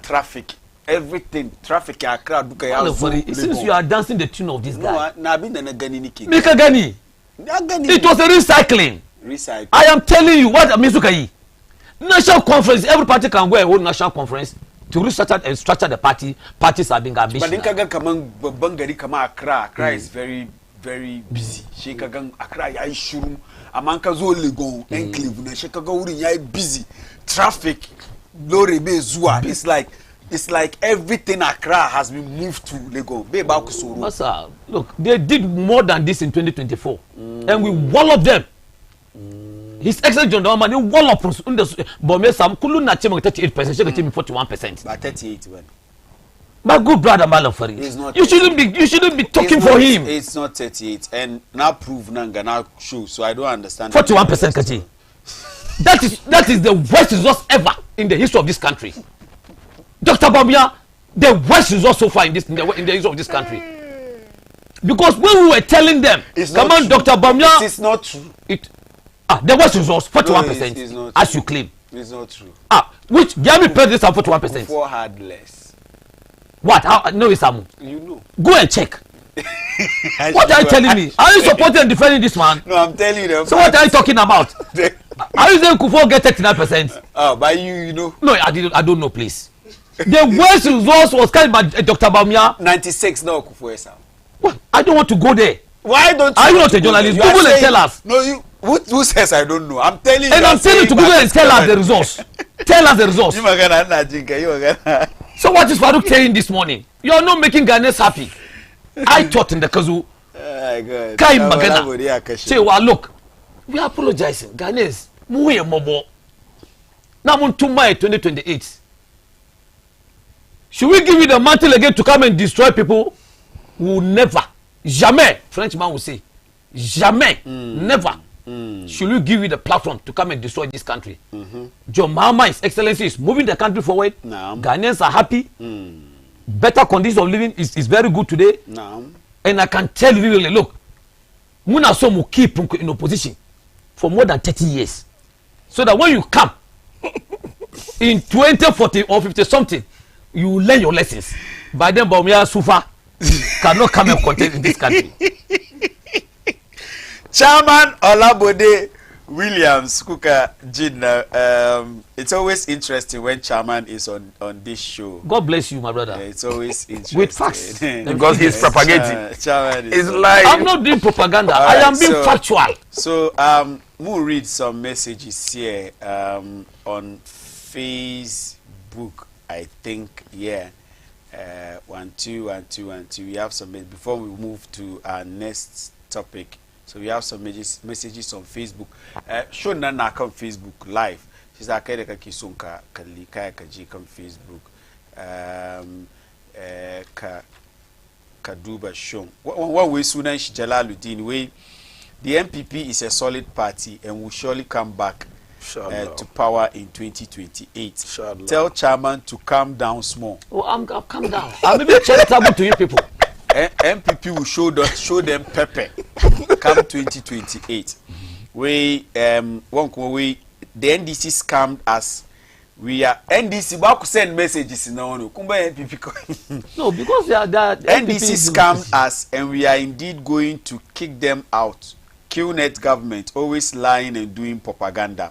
Speaker 1: traffic. Everything traffic
Speaker 3: since you are dancing the tune of this guy.
Speaker 1: Make
Speaker 3: a Gani. It was a recycling. I am telling you what Mizukai. National conference, every party can go and hold national conference to restructure and structure the party. Parties are being ambitious.
Speaker 1: But Accra is very, very busy. Accra amanka zo Legon enclave na Chicago wuri nyai busy traffic lorry be zua it's like everything Accra has been moved to Legon be ba kusoro
Speaker 3: Masa look they did more than this in 2024 and we wallop them His Excellency John Dramani wallop but me some kulu na chema 38% she get me 41%
Speaker 1: but 38 when
Speaker 3: my good brother Malafari you shouldn't be talking for him
Speaker 1: it's not 38 and now prove nanga now show so I don't understand
Speaker 3: 41% Kachi that is the worst result ever in the history of this country Dr. Bamia the worst result so far in the history of this country because when we were telling them come on Dr. Bamia
Speaker 1: it is not true
Speaker 3: the worst result 41%
Speaker 1: no,
Speaker 3: as you claim
Speaker 1: it's not true
Speaker 3: which Gami president have 41%
Speaker 1: before had less
Speaker 3: what how no Isamu
Speaker 1: you know
Speaker 3: go and check what are you telling me are you supporting and defending this man
Speaker 1: no I'm telling you
Speaker 3: so what are you talking about are you saying Kufuor get 39%
Speaker 1: by you know
Speaker 3: no I don't know please the worst result was carried by Dr. Bamia
Speaker 1: 96 no Kufuor Sam
Speaker 3: well, I don't want to go there
Speaker 1: why don't
Speaker 3: are you not a journalist Google and tell us
Speaker 1: no you who says I don't know I'm telling you
Speaker 3: and I'm telling you to Google and tell us the results tell us the results
Speaker 1: you magana na jinka you magana
Speaker 3: so what is Farouk saying this morning you are not making Ghanaians happy I thought in the Kazu Kai Magana say well look we are apologizing Ghanaians muye mobo now mun tumba 2028 should we give you the mantle again to come and destroy people we will never jamais Frenchman will say jamais never should we give you the platform to come and destroy this country John Mahama His Excellency is moving the country forward Ghanaians are happy better conditions of living is very good today and I can tell you really look Muna so will keep in opposition for more than 30 years so that when you come in 2040 or 50 something you will learn your lessons by then Bawumia Sufa cannot come and contest in this country
Speaker 1: Chairman Olabode Williams Kuka Jidna, it's always interesting when Chairman is on this show.
Speaker 3: God bless you, my brother.
Speaker 1: It's always interesting.
Speaker 3: With facts.
Speaker 1: Because
Speaker 4: he's propagating.
Speaker 1: Chairman
Speaker 4: is like
Speaker 3: I'm not doing propaganda.
Speaker 1: Right,
Speaker 3: I am being factual.
Speaker 1: So we'll read some messages here on Facebook, I think. Yeah. 1 2 1 2 1 2. We have some before we move to our next topic. So we have some messages on Facebook. Show na on Facebook live. She's a kaida ka kisunka kalika ka ji kan Facebook. Ka duba show. One way sunan shi Jalaluddin way the MPP is a solid party and will surely come back to power in 2028. Tell Chairman to calm down small.
Speaker 3: Oh, I'm calm down. I'm even charitable to you people.
Speaker 1: MPP will show them pepper come 2028. We the NDC scammed us. We are NDC back send messages no kumba MPP
Speaker 3: no because they are
Speaker 1: NDC scammed us and we are indeed going to kick them out. QNet government always lying and doing propaganda.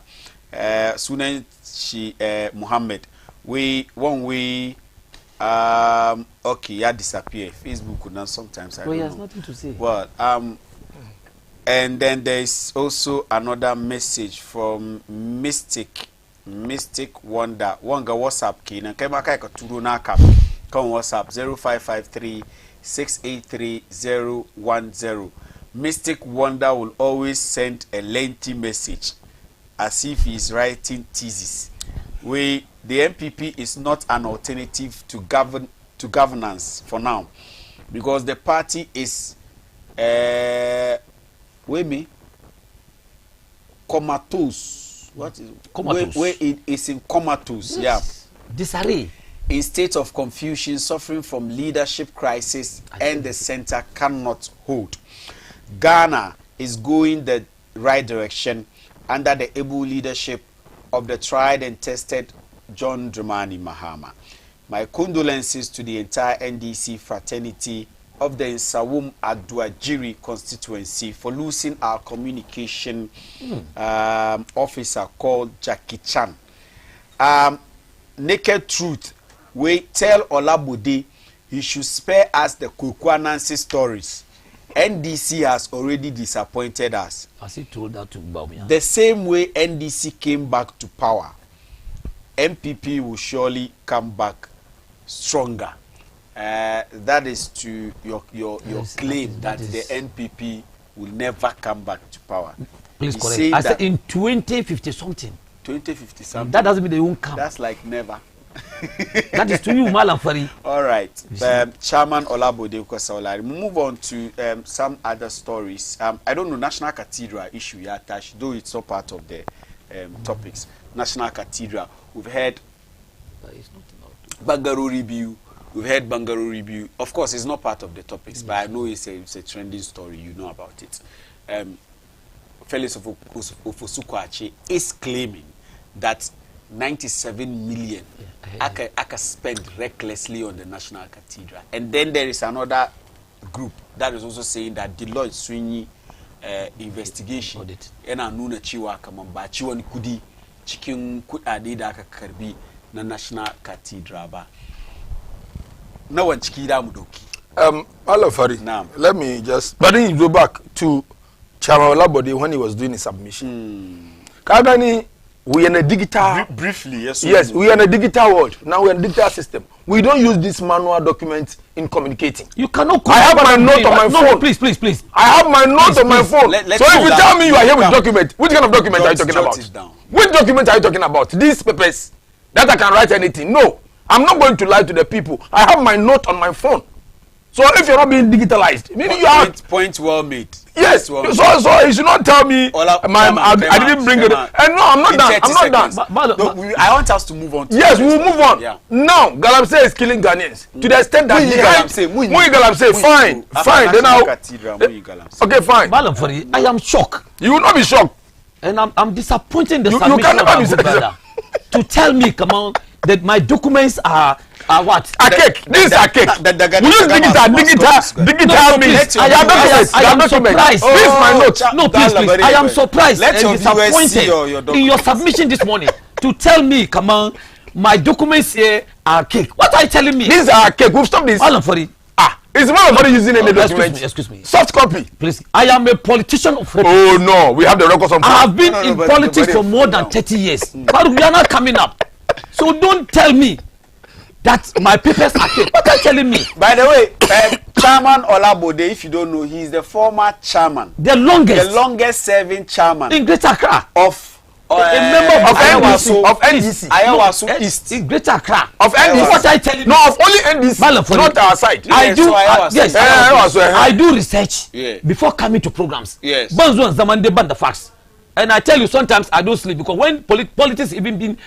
Speaker 1: Sunan she Muhammad we one way okay, yeah, disappear. Facebook could not sometimes. I don't know.
Speaker 3: Nothing to say.
Speaker 1: Well, and then there is also another message from Mystic Wonder. Wanga WhatsApp kina. Kema kai katuru na kap. Come WhatsApp 0553-683-010. Mystic Wonder will always send a lengthy message as if he is writing thesis. The MPP is not an alternative to governance for now, because the party is comatose. What is comatose? Where it is in comatose, yes.
Speaker 3: Yeah. Disarray.
Speaker 1: In state of confusion, suffering from leadership crisis, and the center cannot hold. Ghana is going the right direction under the able leadership of the tried and tested John Dramani Mahama. My condolences to the entire NDC fraternity of the Nsawam Aduajiri constituency for losing our communication officer called Jackie Chan. Naked truth, we tell Olabode he should spare us the Kokwanansi stories NDC has already disappointed us.
Speaker 3: As he told that to Bawumia.
Speaker 1: The same way NDC came back to power, MPP will surely come back stronger. That is to your
Speaker 3: Yes,
Speaker 1: claim that
Speaker 3: is-
Speaker 1: the NPP will never come back to power.
Speaker 3: Please
Speaker 1: He's
Speaker 3: correct.
Speaker 1: saying
Speaker 3: I said
Speaker 1: that
Speaker 3: in 2050 something.
Speaker 1: 2050 something.
Speaker 3: That doesn't mean they won't come.
Speaker 1: That's like never.
Speaker 3: That is to you, Malam Fari.
Speaker 1: All right. Chairman Olabode Kwesawolari. Move on to some other stories. I don't know, National Cathedral issue, yeah, attached, though it's not part of the topics. National Cathedral. We've heard Bangalore review. We've heard Bangalore review. Of course, it's not part of the topics, but I know it's a trending story. You know about it. Felix Ofosukwache is claiming that 97 million aka spent recklessly on the National Cathedral. And then there is another group that is also saying that Deloitte Sweeney investigation and anuna chiwa kamamba chiwa ni kudi chikin kudade da aka karbi na National Cathedral ba. Na wan chiki da mu doki.
Speaker 4: Alafari, let me just, but then you go back to Chairman Olabode when he was doing his submission. Kagani, we are in a digital.
Speaker 1: Briefly, yes.
Speaker 4: Yes, we are in a digital world. Now we are in a digital system. We don't use this manual document in communicating.
Speaker 3: You cannot.
Speaker 4: I have my note on my phone.
Speaker 3: No, please.
Speaker 4: I have my note on my phone. So if you tell me you are here with document, which kind of document are you talking about? Which document are you talking about? These papers that I can write anything? No, I'm not going to lie to the people. I have my note on my phone. So if you're not being digitalized, maybe you have
Speaker 1: point well made.
Speaker 4: Yes.
Speaker 1: Well made.
Speaker 4: So you should not tell me I didn't bring it. And no, I'm not done. I'm not done.
Speaker 1: No, I want us to move on.
Speaker 4: Yes, we will move on. Yeah. Now, Galamsey is killing Ghanaians to the extent that Galamsey, fine. Then I'll. Okay, fine.
Speaker 3: Malam Fari, I am shocked.
Speaker 4: You will not be shocked.
Speaker 3: And I'm disappointed in the
Speaker 4: You
Speaker 3: submission
Speaker 4: can
Speaker 3: of
Speaker 4: never
Speaker 3: my
Speaker 4: be
Speaker 3: good brother to tell me, come on, that my documents are what?
Speaker 4: A cake. This is a cake. We use digital means.
Speaker 3: I am surprised.
Speaker 4: This is my note.
Speaker 3: No, please. I am surprised and disappointed in your submission this morning to tell me, come on, my documents here are cake. What are you telling me?
Speaker 4: These are cake. We've stopped this.
Speaker 3: Malam Fari.
Speaker 4: It's not about using any document.
Speaker 3: Excuse me.
Speaker 4: Soft copy.
Speaker 3: Please. I am a politician of record.
Speaker 4: Oh no, we have the records on.
Speaker 3: I have been in politics for more than 30 years. But we are not coming up. So don't tell me that my papers are fake. What are you telling me?
Speaker 1: By the way, Chairman Olabode, if you don't know, he is the former chairman.
Speaker 3: The longest
Speaker 1: serving chairman
Speaker 3: in Greater Accra
Speaker 1: of
Speaker 3: a member of
Speaker 4: NDC.
Speaker 1: Ayawaso East.
Speaker 3: In Greater Accra.
Speaker 4: Of NDC.
Speaker 3: What are you telling me?
Speaker 4: No, of only NDC. Not our side.
Speaker 3: I do. Yes. I do research before coming to programs.
Speaker 1: Yes.
Speaker 3: Banzo Zamande ban the facts. And I tell you, sometimes I don't sleep because when politics even being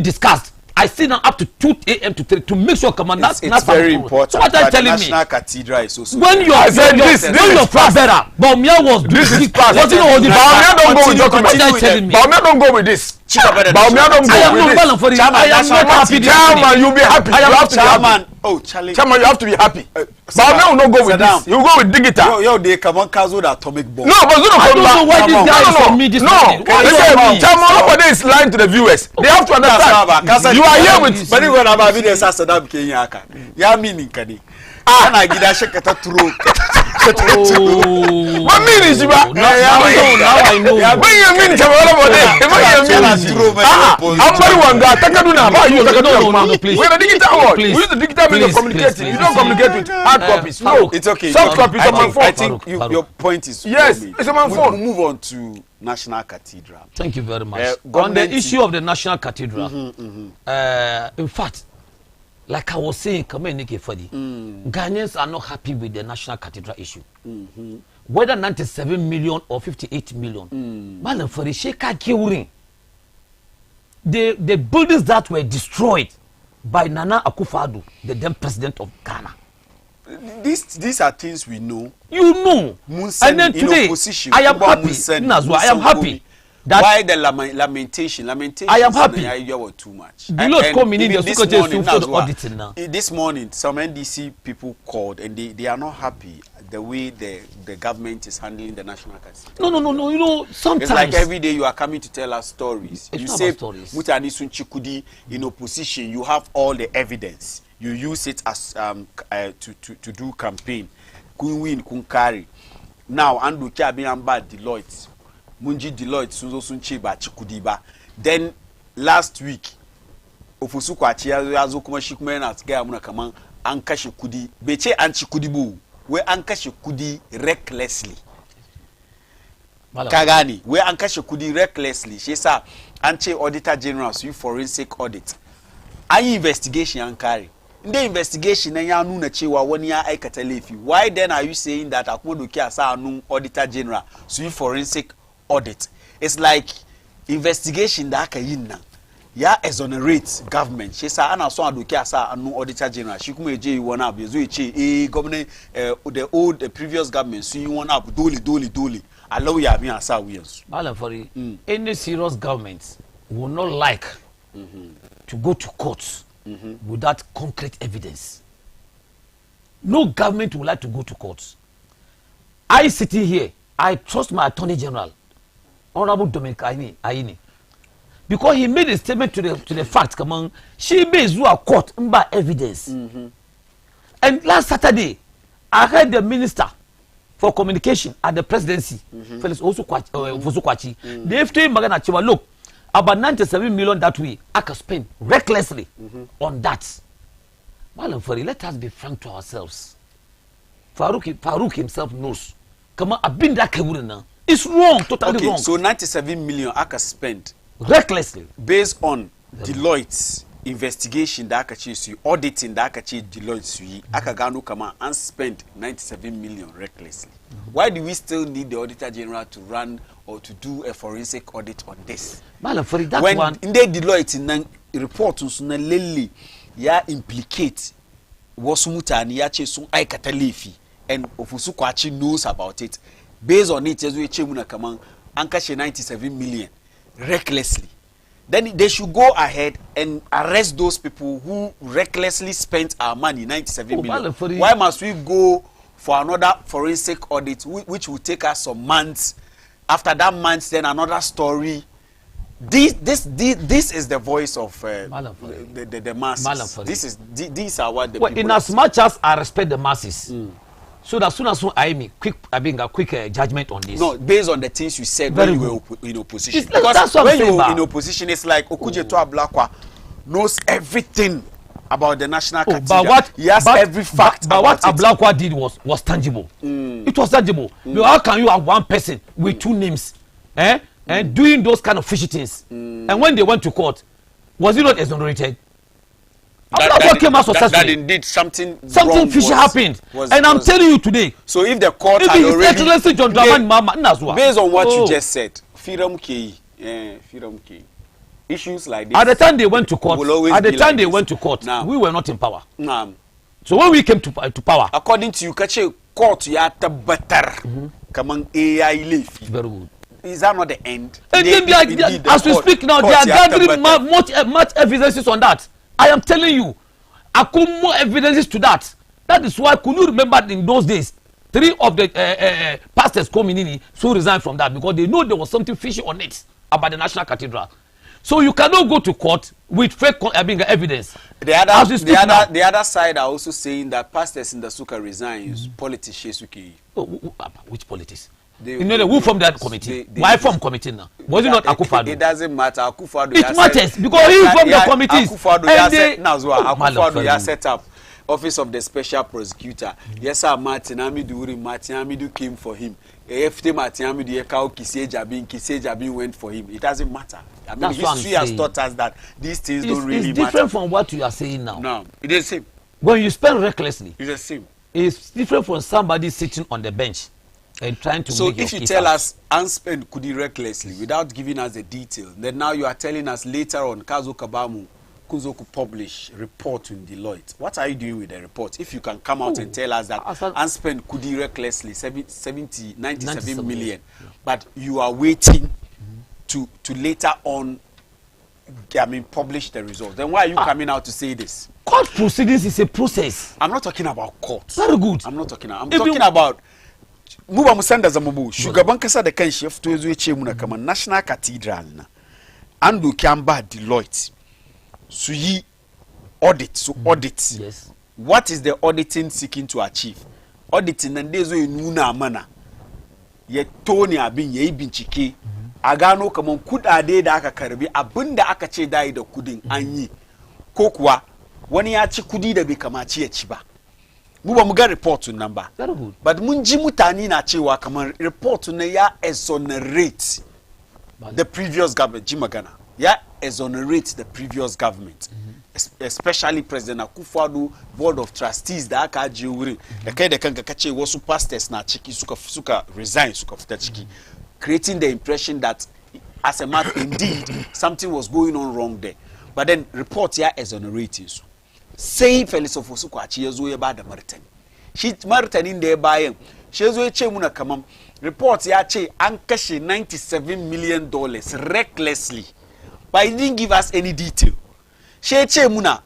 Speaker 3: discussed, I sit down up to 2 a.m. to 3 to make sure come on. That's
Speaker 1: very important.
Speaker 3: So what are you telling me?
Speaker 1: National Cathedral is also.
Speaker 3: When your father Bawumia was
Speaker 4: this is past.
Speaker 3: Bawumia
Speaker 4: don't go with document.
Speaker 3: What are you telling me?
Speaker 4: Bawumia don't go with this. Bawumia don't go with this.
Speaker 3: I am not happy.
Speaker 4: Chairman, you'll be happy. You have to be happy.
Speaker 1: Oh, Charlie.
Speaker 4: Chairman, you have to be happy. Bawumia will not go with this. You go with digital.
Speaker 1: Yo, they come on, Kazo the atomic bomb.
Speaker 4: No, but
Speaker 3: I don't know why this guy is for me this morning.
Speaker 4: Listen, Chairman, nobody is lying to the viewers. They have to understand. You are here with.
Speaker 1: But when I'm having a Sasadam Kenyaka, ya meaning Kani. And I get a shakata through.
Speaker 4: What mean is you?
Speaker 3: Now I know.
Speaker 4: When you mean
Speaker 3: No, please.
Speaker 4: We're the digital world. We use the digital means of communicating. You don't communicate with hard copies. No,
Speaker 1: it's okay.
Speaker 4: Soft copies on my phone.
Speaker 1: I think your point is
Speaker 4: yes. It's on my phone.
Speaker 1: We'll move on to National Cathedral.
Speaker 3: Thank you very much. On the issue of the National Cathedral, in fact, like I was saying, Ghanaians are not happy with the National Cathedral issue. Whether 97 million or 58 million. Malam Fari, Sheka Kiwurin. The buildings that were destroyed by Nana Akufo-Addo, the then president of Ghana.
Speaker 1: These are things we know.
Speaker 3: You know. And then today, I am happy. I am happy.
Speaker 1: Why the lamentation?
Speaker 3: I am happy.
Speaker 1: You were too much. This morning, some NDC people called and they are not happy the way the government is handling the National Cathedral.
Speaker 3: No. You know, sometimes
Speaker 1: it's like every day you are coming to tell us stories.
Speaker 3: It's
Speaker 1: you
Speaker 3: not
Speaker 1: say
Speaker 3: about stories.
Speaker 1: Mutani Sunchikudi in opposition. You have all the evidence. You use it as to do campaign. kun win kun carry now andu ki abi amba Deloitte munji Deloitte sun ce ba ci kudi ba then last week ofusu kwaci ya zo kuma shi kuma yana gaya muna kaman an kashe kudi bai ce an ci kudi bu wai an kashe kudi recklessly ka gane wai an kashe kudi recklessly shi yasa an ce auditor general su yi forensic audit an yi investigation an kare inda investigation nan ya nuna cewa wani ya aikata laifi why then are you saying that akuma doki a sa hannun auditor general su yi forensic audit it's like investigation da aka yin nan ya exonerate government shi yasa ana so a doki a sa hannun auditor general shi kuma ya je wani abu ya zo ya ce government the previous government su yi wani abu dole a lauya bin a sa wuyansu.
Speaker 3: Malam Fari, any serious government will not like to go to court without concrete evidence. No government would like to go to court. I sitting here, I trust my Attorney General, Honorable Dominic Aini, because he made a statement to the fact, come on, she based a court by evidence. And last Saturday, I heard the minister for communication at the presidency, Felix Osukwachi, the FTA Magana Chiwa, look, about 97 million that way, I can spend recklessly on that. Malam Fari, let us be frank to ourselves. Farouk himself knows. Come on, I've been that now. It's wrong, totally wrong.
Speaker 1: So 97 million I can spend
Speaker 3: recklessly
Speaker 1: based on Deloitte's investigation that aka ce su auditing da aka ce Deloitte su yi aka gano kama and spent 97 million recklessly. Why do we still need the auditor general to run or to do a forensic audit on this?
Speaker 3: Malam Fari, that
Speaker 1: when
Speaker 3: one
Speaker 1: in the Deloitte nan report sun na lalle ya implicate wasu mutane ya ce sun aikata laifi and Ofusu Kwachi knows about it. Based on it yazo ya ce muna kaman an kashe 97 million recklessly. Then they should go ahead and arrest those people who recklessly spent our money, 97 million. Why must we go for another forensic audit, which will take us some months? After that month, then another story. This is the voice of the masses. These are what the people.
Speaker 3: In as much as I respect the masses, so that soon as I make a quick judgment on this.
Speaker 1: No, based on the things you said when you were in opposition.
Speaker 3: Because
Speaker 1: when you were in opposition, it's like Okuje to Ablakwa knows everything about the national cathedral. He has every fact.
Speaker 3: But what Ablakwa did was tangible. It was tangible. But how can you have one person with two names, and doing those kind of fishy things? And when they went to court, was he not exonerated?
Speaker 1: That indeed something
Speaker 3: fishy happened, and I'm telling you today.
Speaker 1: So if the court had already, based on what you just said, issues like this.
Speaker 3: At the time they wwent to court, we were not in power. So when we came to power,
Speaker 1: according to you, kache court ya tabbatar kaman AI lefi.
Speaker 3: Very good.
Speaker 1: Is that not the end?
Speaker 3: As we speak now, they are gathering much evidences on that. I am telling you, I could more evidences to that. That is why, could you remember in those days, 3 of the pastors coming in, so resigned from that because they know there was something fishy on it about the National Cathedral. So you cannot go to court with fake evidence.
Speaker 1: The other side are also saying that pastors in the Suka resign, politicians.
Speaker 3: Which politics? You know who formed that committee? Why form committee now? Was it not Akufo-Addo?
Speaker 1: It doesn't matter. Akufo-Addo.
Speaker 3: It matters because he formed the committees.
Speaker 1: Akufo-Addo has set up Office of the Special Prosecutor. Yes, sir. Martin Amidu came for him. After Martin Amidu Kisejabin went for him. It doesn't matter. I mean, history has taught us that these things don't really matter.
Speaker 3: It's different from what you are saying now.
Speaker 1: No, it is the same.
Speaker 3: When you spend recklessly,
Speaker 1: it's the same.
Speaker 3: It's different from somebody sitting on the bench and trying to.
Speaker 1: So if you tell us unspent could be recklessly without giving us the detail, then now you are telling us later on Kazo Kabamu Kuzoku publish report in Deloitte. What are you doing with the report? If you can come out and tell us that unspent could be recklessly 97 million, but you are waiting to later on, publish the results. Then why are you coming out to say this?
Speaker 3: Court proceedings is a process.
Speaker 1: I'm not talking about court.
Speaker 3: Very good.
Speaker 1: I'm talking about Muba Musanda Zamubu, shugaban kasa da kanshi ya fito yazo ya ce muna kamar National Cathedral na an doki an ba Deloitte su yi audit. Yes. What is the auditing seeking to achieve? auditing and dezo enuna amana ye toni abin ye bincike a gano kaman kudade da aka karbi abinda aka ce dai da kudin an yi ko kuwa wani ya ci kudi da bai kamaci ya ci ba mu ba mu ga report nan ba but mun ji mutane na cewa kamar report na ya exonerate the previous government ji magana ya exonerate the previous government especially President Akufo-Addo board of trustees da aka ajiye wurin da kai da kanka kace wasu pastors na ciki suka resign suka fita ciki creating the impression that as a matter indeed something was going on wrong there but then report ya exonerating su sai Felix Ofosu-Kwakye yazo ya bada martani shi martanin da ya bayan shi yazo ya ce muna kaman report ya ce an kashe $97 million recklessly but he didn't give us any detail shi ya ce muna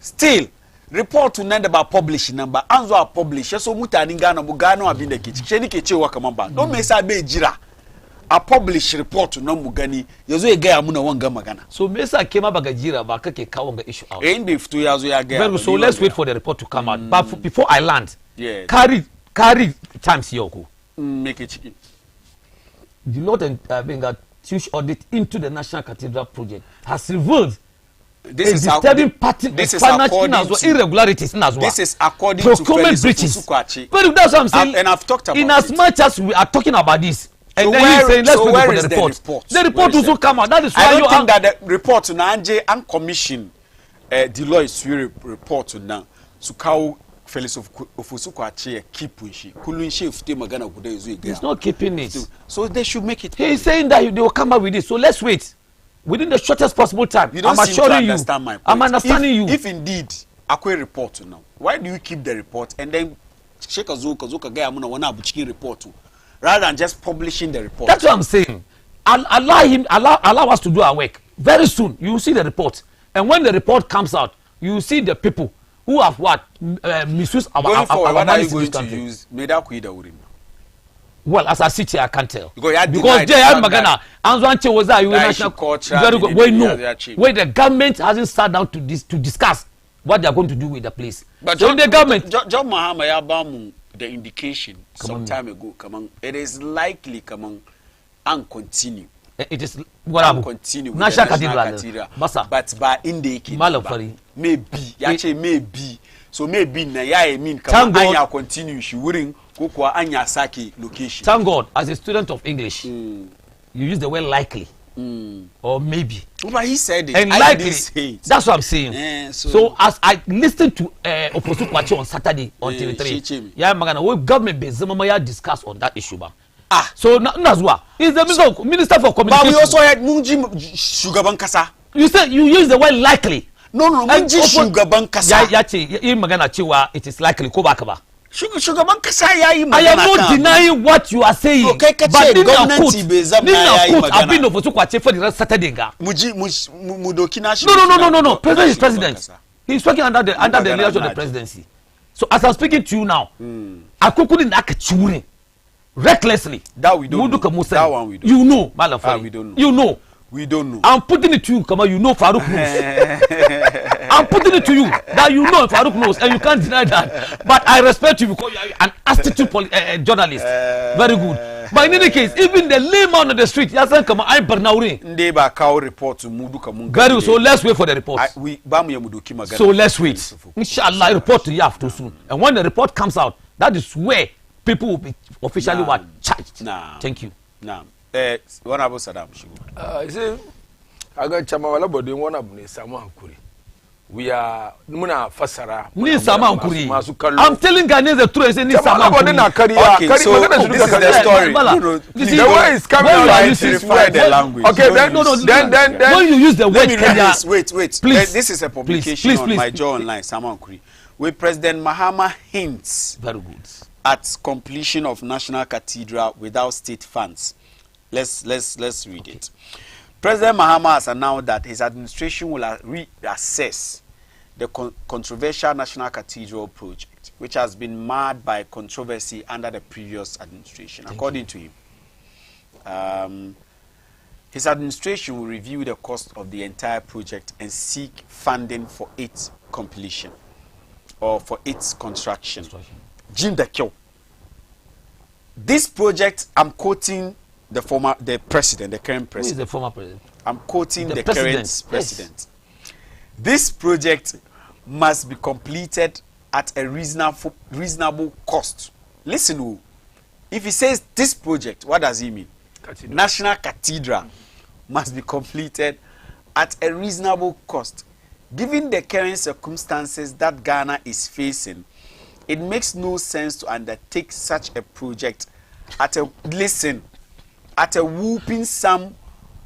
Speaker 1: still report nan da ba publish nan ba an zo a publish so mutanen Ghana mu gano abin da ke ciki shi nake cewa kaman ba don me yasa bai jira a publish report nan mu gani yazo ya gaya muna wanga magana
Speaker 3: so me yasa ke ma baga jira ba kake kawo ga issue out
Speaker 1: inda fito yazo ya gaya
Speaker 3: so let's wait for the report to come out but before I land
Speaker 1: yeah
Speaker 3: carry times here ko
Speaker 1: make it chicken
Speaker 3: the Lord and being a huge audit into the National Cathedral project has revealed
Speaker 1: this is
Speaker 3: disturbing pattern of financial irregularities as well.
Speaker 1: This is according
Speaker 3: procurement
Speaker 1: to
Speaker 3: breaches.
Speaker 1: But
Speaker 3: that's what I'm saying.
Speaker 1: And I've talked about
Speaker 3: in as much as we are talking about this, and
Speaker 1: so
Speaker 3: then
Speaker 1: where,
Speaker 3: you're saying let's
Speaker 1: so
Speaker 3: wait for
Speaker 1: is
Speaker 3: the report. The report
Speaker 1: will
Speaker 3: also come out. That is why
Speaker 1: I don't think that the report to Nanje and commission Deloitte will report to now. So how Felix Ofosu-Kwakye keep she couldn't fute magana guda izu.
Speaker 3: He's not keeping it.
Speaker 1: So they should make it.
Speaker 3: He's saying that they will come up with this. So let's wait. Within the shortest possible time.
Speaker 1: You don't
Speaker 3: I'm
Speaker 1: seem to understand my point.
Speaker 3: I'm understanding you.
Speaker 1: If indeed Akwe report to now, why do you keep the report and then Sheikh Azuka Gaya Muna wana abuchiki report to rather than just publishing the report?
Speaker 3: That's what I'm saying. Allow us to do our work. Very soon you will see the report. And when the report comes out, you will see the people who have what misused our
Speaker 1: going forward,
Speaker 3: our
Speaker 1: what are you
Speaker 3: money
Speaker 1: going to use? Medakuida Urim.
Speaker 3: Well, as I sit here, I can't tell.
Speaker 1: Because
Speaker 3: Jay Magana, Anzwanche was that you national
Speaker 1: culture.
Speaker 3: Very good. Wait, no. Wait, the government hasn't sat down to discuss what they are going to do with the place.
Speaker 1: But
Speaker 3: so the government,
Speaker 1: John Mahama Yabamu, the indication some time ago, come on, it is likely, come on, and continue.
Speaker 3: It is what I'm
Speaker 1: continue.
Speaker 3: National Cathedral,
Speaker 1: but by indicating maybe, actually maybe. So maybe na ya mean come anya continue she wouldn't go anya saki location.
Speaker 3: Thank God, as a student of English, you use the word likely or maybe.
Speaker 1: But he said it.
Speaker 3: And likely, that's what I'm saying. So as I listened to Ofosu-Kwakye on Saturday on TV3, yeah, Magana, we government based discuss on that issue. So that's what he's the minister for communication.
Speaker 1: But we also had Munji Shugaban Kasa.
Speaker 3: You said you use the word likely.
Speaker 1: No, Munji Shugaban Kasa.
Speaker 3: It is likely. Go back about.
Speaker 1: Shugaban Kasa I am
Speaker 3: not denying what you are saying.
Speaker 1: Okay,
Speaker 3: but I've been over to Ofosu-Kwakye for the rest Saturday. No. President is president. He's working under the leadership of the presidency. So as I'm speaking to you now, I couldn't recklessly.
Speaker 1: That we don't know. That one we don't.
Speaker 3: You know, Malafari.
Speaker 1: We don't know.
Speaker 3: You know.
Speaker 1: We don't know.
Speaker 3: I'm putting it to you, come on, you know Farouk knows. I'm putting it to you that you know Farouk knows, and you can't deny that. But I respect you because you are an astute journalist. Very good. But in any case, even the layman on the street, Yasan come I Bernauri.
Speaker 1: Ndeba cow report to Mudu Kamunga.
Speaker 3: Very good. So let's wait for the report. So let's wait. Inshallah, report to Yaf too soon. And when the report comes out, that is where people will be officially charged. Thank you.
Speaker 1: One about Saddam
Speaker 4: You see, I got Chamawala body one of Samakuri. We are Muna Fasara.
Speaker 3: Ni Samakuri. I'm telling Ghanaians the truth. Ni Samakuri.
Speaker 1: Okay, so this is the story.
Speaker 4: The way it's coming out is
Speaker 1: the language.
Speaker 4: Okay, then
Speaker 3: when you use the word
Speaker 1: Kenya, wait. Please. This is a publication on my jaw online, Samakuri, where President Mahama hints
Speaker 3: very good
Speaker 1: at completion of National Cathedral without state funds. Let's read it. President Mahama has announced that his administration will reassess the controversial National Cathedral project, which has been marred by controversy under the previous administration. According to him, his administration will review the cost of the entire project and seek funding for its completion or for its construction. Jim Dakyo, This project, I'm quoting the current president.
Speaker 3: Who is the former president?
Speaker 1: I'm quoting the
Speaker 3: president.
Speaker 1: current president. This project must be completed at a reasonable cost. Listen, if he says this project, what does he mean?
Speaker 4: Cathedral.
Speaker 1: National Cathedral must be completed at a reasonable cost. Given the current circumstances that Ghana is facing, it makes no sense to undertake such a project at a whooping sum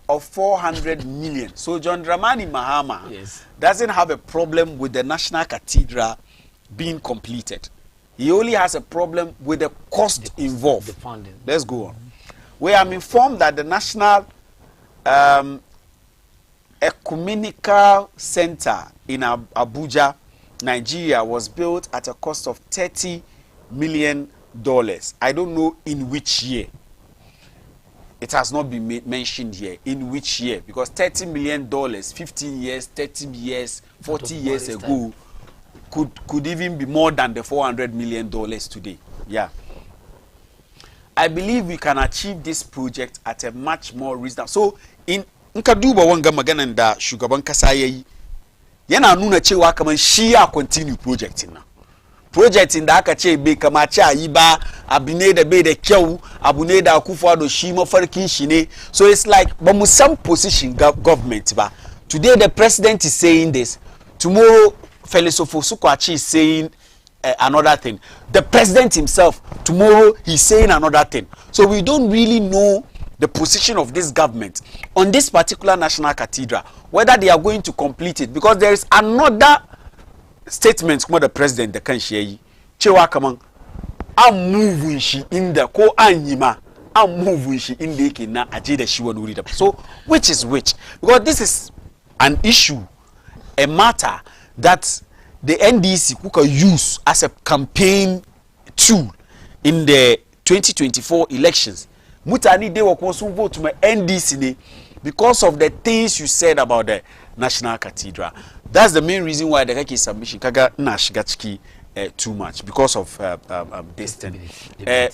Speaker 1: of 400 million. So John Dramani Mahama doesn't have a problem with the National Cathedral being completed. He only has a problem with the cost involved.
Speaker 3: The funding.
Speaker 1: Let's go on. We are informed that the National Ecumenical Center in Abuja, Nigeria, was built at a cost of $30 million. I don't know in which year. It has not been mentioned here in which year, because $30 million 15 years, 30 years, 40 years ago could even be more than the $400 million today. Yeah. I believe we can achieve this project at a much more reasonable. So in Nkaduba wanga magana da shugaban kasa yayi yana nuna cewa kaman shi ya continue project na. Project da aka ce bai kamace a yi ba, abu ne da bai da kyau, abu ne da Akufo-Addo shi mafarkin shi ne. So it's like ba mu san position government ba. Today the president is saying this, tomorrow Felix Ofosu-Kwakye is saying another thing. The president himself, tomorrow he's saying another thing. So we don't really know the position of this government on this particular National Cathedral, whether they are going to complete it, because there is another statement from the president the kan shi cewa kaman an move shi inda ko an yi ma an move shi inda yake na aje da shi wani wuri da. So which is which? Because this is an issue, a matter that the NDC could use as a campaign tool in the 2024 elections. Mutani they were going to vote to my NDC because of the things you said about the National Cathedral. That's the main reason why the Kaki submission kaga na shiga ciki too much, because of this thing.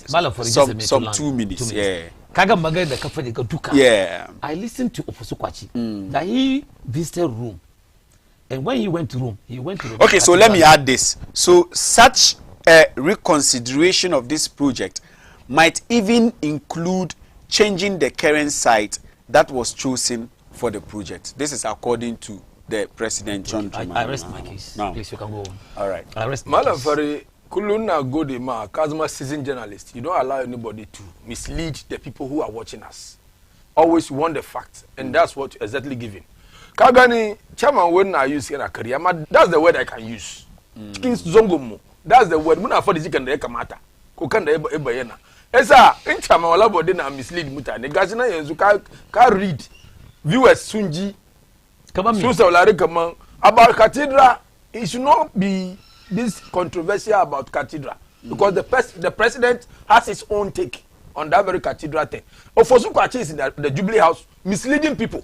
Speaker 1: Some 2 minutes. Yeah.
Speaker 3: Kaga magana da kafa daga duka.
Speaker 1: Yeah.
Speaker 3: I listened to Ofosu-Kwakye that he visited Rome. And when he went to Rome,
Speaker 1: Okay, so let me add this. So such a reconsideration of this project might even include changing the current site that was chosen for the project. This is according to the President John Dramani.
Speaker 3: I rest my case.
Speaker 1: Now.
Speaker 3: Please, you can go on.
Speaker 1: All right.
Speaker 3: I rest my
Speaker 4: Madam
Speaker 3: case.
Speaker 4: Fari, Kuluna Godema, Kazuma seasoned journalist, you don't allow anybody to mislead the people who are watching us. Always want the facts, and that's what you're exactly giving. Kagani, chairman, when I use in a career, that's the word I can use. Kings Zongomo, that's the word. Muna for the chicken de kamata. Kokanda ebayena. Esa, in chairman wala body na mislead muta. Negazina yenzu ka read. Viewers sunji. Susa ulari kama about cathedral. It should not be this controversial about cathedral, because the president has his own take on that very cathedral thing. Ofosu-Kwakye is in the Jubilee House misleading people.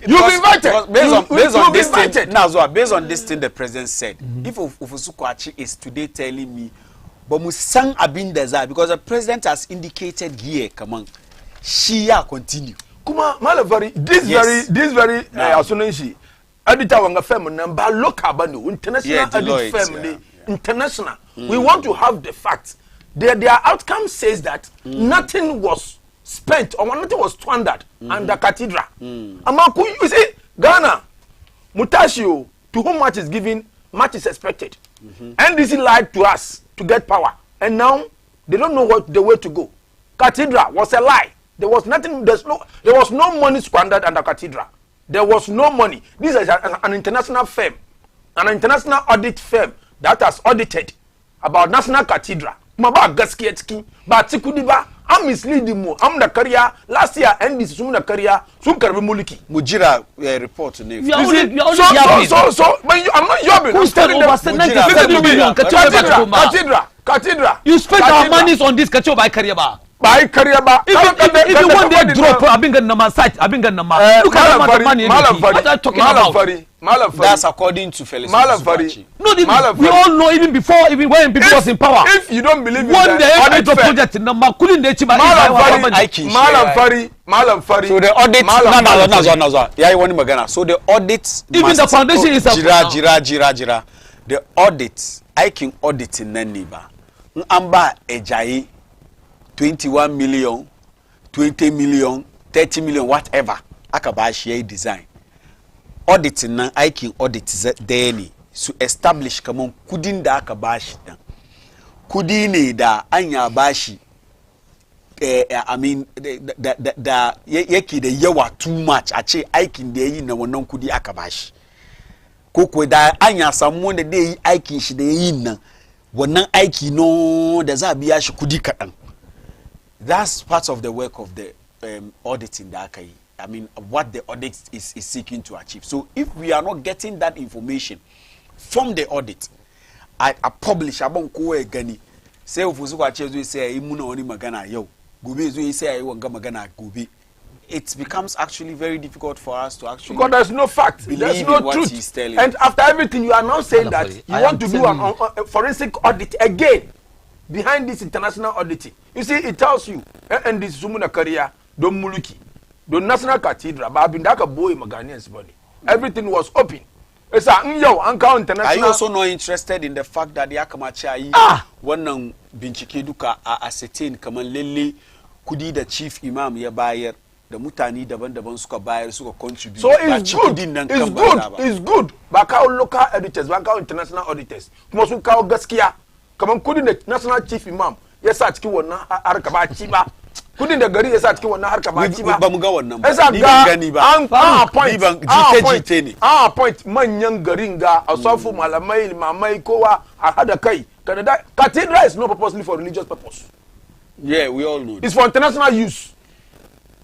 Speaker 4: You've invited.
Speaker 1: Based on this thing, now, based on this thing the president said, if Ofosu-Kwakye is today telling me, but musang abin deza, because the president has indicated here, come on, Shia continue.
Speaker 4: Kuma Malavari, this very asonenshi editor wanga firm number local banu international edit firm international. We want to have the facts. Their outcome says that nothing was spent or nothing was squandered under cathedral. Amaku, you see, Ghana, Mutashio, to whom much is given, much is expected. NDC lied to us to get power, and now they don't know what the way to go. Cathedral was a lie. There was nothing. There was no money squandered under cathedral. There was no money. This is an international firm, an international audit firm that has audited about National Cathedral. Maba gaskiyetki ba tikudiba am misleading mo am da kariya last year NDC sun da kariya sun karbi mulki
Speaker 1: Mujira report to me.
Speaker 4: So I'm not yobbing.
Speaker 3: Who's telling over
Speaker 4: Cathedral cathedral.
Speaker 3: You spent our monies on this kacho by Kariaba.
Speaker 4: By Kariaba.
Speaker 3: Even when they drop, I've been getting number site. I've been getting number. Look at the money. What are you talking about?
Speaker 1: That's according to Felix.
Speaker 3: No, we all know even before, even when people was in power.
Speaker 4: If you don't believe in
Speaker 3: one day the project in number couldn't they achieve
Speaker 4: Malam Fari.
Speaker 1: So the audit no. Yeah, you want magana. So the audit
Speaker 3: even the foundation is
Speaker 1: jira. The audit I can audit in Naniba. Amba ejayi 21 million, 20 million, 30 million, whatever. Akaba share design. Auditing na I can audit daily to establish kamon kudin da akabashi dan. Kudini da anya bashi I mean da yake da yawa too much a ce aikin da yayi na wannan kudi aka bashi. Ko da anya samu wanda da yi aikin shi da yayi nan wannan aiki no da za biya shi kudi kadan. That's part of the work of the auditing da aka yi. I mean, what the audit is seeking to achieve. So if we are not getting that information from the audit, I publish abon ko gani sai ofusu kwa chezo say imuna oni magana yo gobe zo say wanga magana gobe. It becomes actually very difficult for us to actually
Speaker 4: because there's no fact, there's no truth. And after everything you are now saying that you want to do a forensic audit again behind this international auditing. You see, it tells you and this sumuna career don muluki the national cathedral but abindaka boy Ghanaians body everything was open. It's a international.
Speaker 1: Are you also not interested in the fact that the Akamacha wannan bincike duka a ascertain kamar lalle kudi da chief imam ya bayar da mutane daban-daban suka bayar suka contribute.
Speaker 4: So it's good ba kawo local auditors ba kawo international auditors kuma su kawo gaskiya kamar kudi da national chief imam ya sa cikin wannan harka ba ci ba kudin da gari ya sa cikin wannan harka ba ci ba
Speaker 1: mu ga wannan ba
Speaker 4: ni ban gani ba an
Speaker 1: jite ne
Speaker 4: appoint manyan garin ga asafu malamai limamai kowa a hada kai Canada cathedral is not purposely for religious purpose.
Speaker 1: Yeah, we all know.
Speaker 4: It's for international use.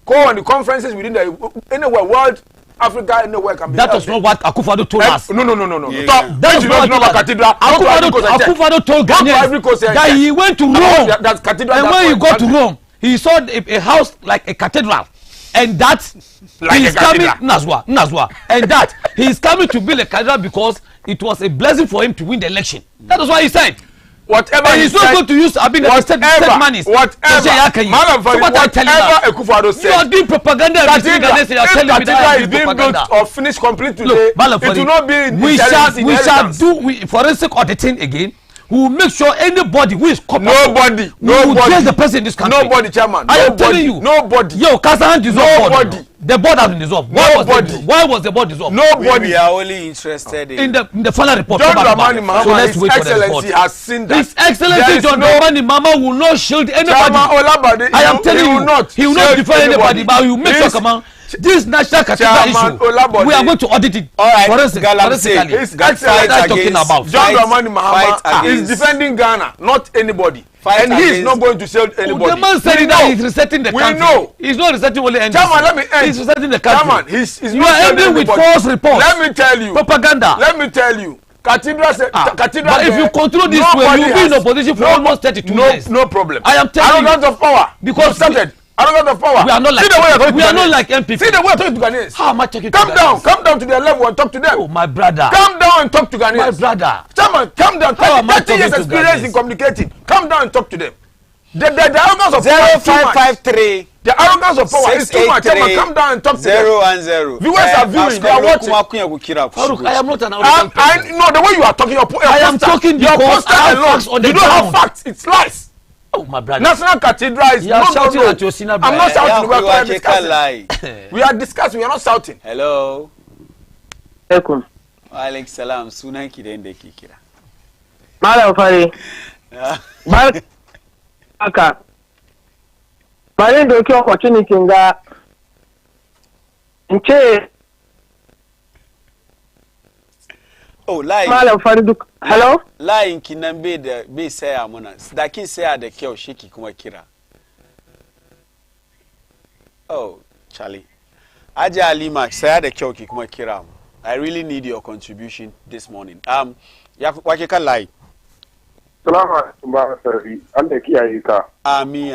Speaker 4: Go on the conferences within the anywhere world Africa anywhere can be.
Speaker 3: That was not what Akufo-Addo told us.
Speaker 4: No.
Speaker 1: Yeah.
Speaker 4: That is not what cathedral.
Speaker 3: Akufo-Addo told Ghanaians that he went to Rome.
Speaker 4: That cathedral.
Speaker 3: And when he got to Rome, he saw a house like a cathedral, and that
Speaker 4: like
Speaker 3: he is coming Nazwa, and that he is coming to build a cathedral because it was a blessing for him to win the election. That is what he said.
Speaker 4: Whatever
Speaker 3: and he's not going to use the state money.
Speaker 4: Whatever Akufo-Addo said.
Speaker 3: You are doing propaganda.
Speaker 4: Cathedral is being built or finished complete today. It will not be.
Speaker 3: We shall do forensic auditing again. We will make sure anybody who is competent.
Speaker 4: Nobody.
Speaker 3: Will trace the person in this country.
Speaker 4: Nobody, chairman.
Speaker 3: I am telling you.
Speaker 4: Nobody.
Speaker 3: Yo, Kasahan dissolved.
Speaker 4: Nobody.
Speaker 3: The board has been dissolved. Why was the board dissolved?
Speaker 4: Nobody.
Speaker 1: We are only interested in
Speaker 3: the final report.
Speaker 4: John Dramani Mahama,
Speaker 3: so let's wait
Speaker 4: His Excellency has seen that.
Speaker 3: His Excellency John Dramani Mahama will not shield anybody. I am telling you, he will not defend anybody, but he will make sure, come on. This national cathedral issue, we are going to audit it.
Speaker 1: All right,
Speaker 3: forensically.
Speaker 4: His Excellency
Speaker 3: talking about.
Speaker 4: John Dramani Mahama is defending Ghana, not anybody. And he is not going to shield anybody.
Speaker 3: The man said that he's resetting the country.
Speaker 4: We know.
Speaker 3: He's not resetting only NDC.
Speaker 4: Chairman, let me end.
Speaker 3: He's resetting the country.
Speaker 4: Chairman, he's
Speaker 3: you
Speaker 4: not
Speaker 3: are ending with false reports.
Speaker 4: Let me tell you.
Speaker 3: Propaganda.
Speaker 4: Let me tell you. Cathedral.
Speaker 3: But if you control this way, you'll be in opposition for almost 32 days.
Speaker 4: No problem.
Speaker 3: I am telling you.
Speaker 4: Arrogance of power.
Speaker 3: Because
Speaker 4: started. Arrogance of power.
Speaker 3: We are not like MPP.
Speaker 4: See the way you're talking to Ghanaians.
Speaker 3: How am I talking to Ghanaians?
Speaker 4: Come down to their level and talk to them.
Speaker 3: Oh, my brother.
Speaker 4: Come down and talk to Ghanaians.
Speaker 3: My brother.
Speaker 4: Chairman, come down. 30 years experience in communicating. Come down and talk to them. The arrogance of power is too much.
Speaker 1: 0553.
Speaker 4: The arrogance of power is too much. Chairman, come down and talk to them.
Speaker 1: 010.
Speaker 4: Viewers are viewing. They are watching.
Speaker 3: Faruk, I am not an arrogant person.
Speaker 4: I know the way you are talking.
Speaker 3: I am talking because I have facts on the ground.
Speaker 4: You don't have facts. It's lies.
Speaker 3: Oh, my brother.
Speaker 4: National Cathedral is
Speaker 3: shouting at your senior brother.
Speaker 4: I'm not shouting. We are discussing. We are discussing. We are not shouting.
Speaker 1: Hello.
Speaker 5: Alaikum.
Speaker 1: Alaikum salam. Sunan ki da inda ke kira.
Speaker 5: Malam Fari. Barka. Bari da yake opportunity ga in ce
Speaker 1: Oh, line.
Speaker 5: Malam Fari duk. Hello?
Speaker 1: Line ki nan bai saya muna. Da kin saya da kyau shi ki kuma kira. Oh, Charlie. Aje Halima, saya da kyau ki kuma kira mu. I really need your contribution this morning. Ya wake kan line.
Speaker 6: Salamu alaikum ba sarri. Allah kiyaye ka.
Speaker 1: Amin.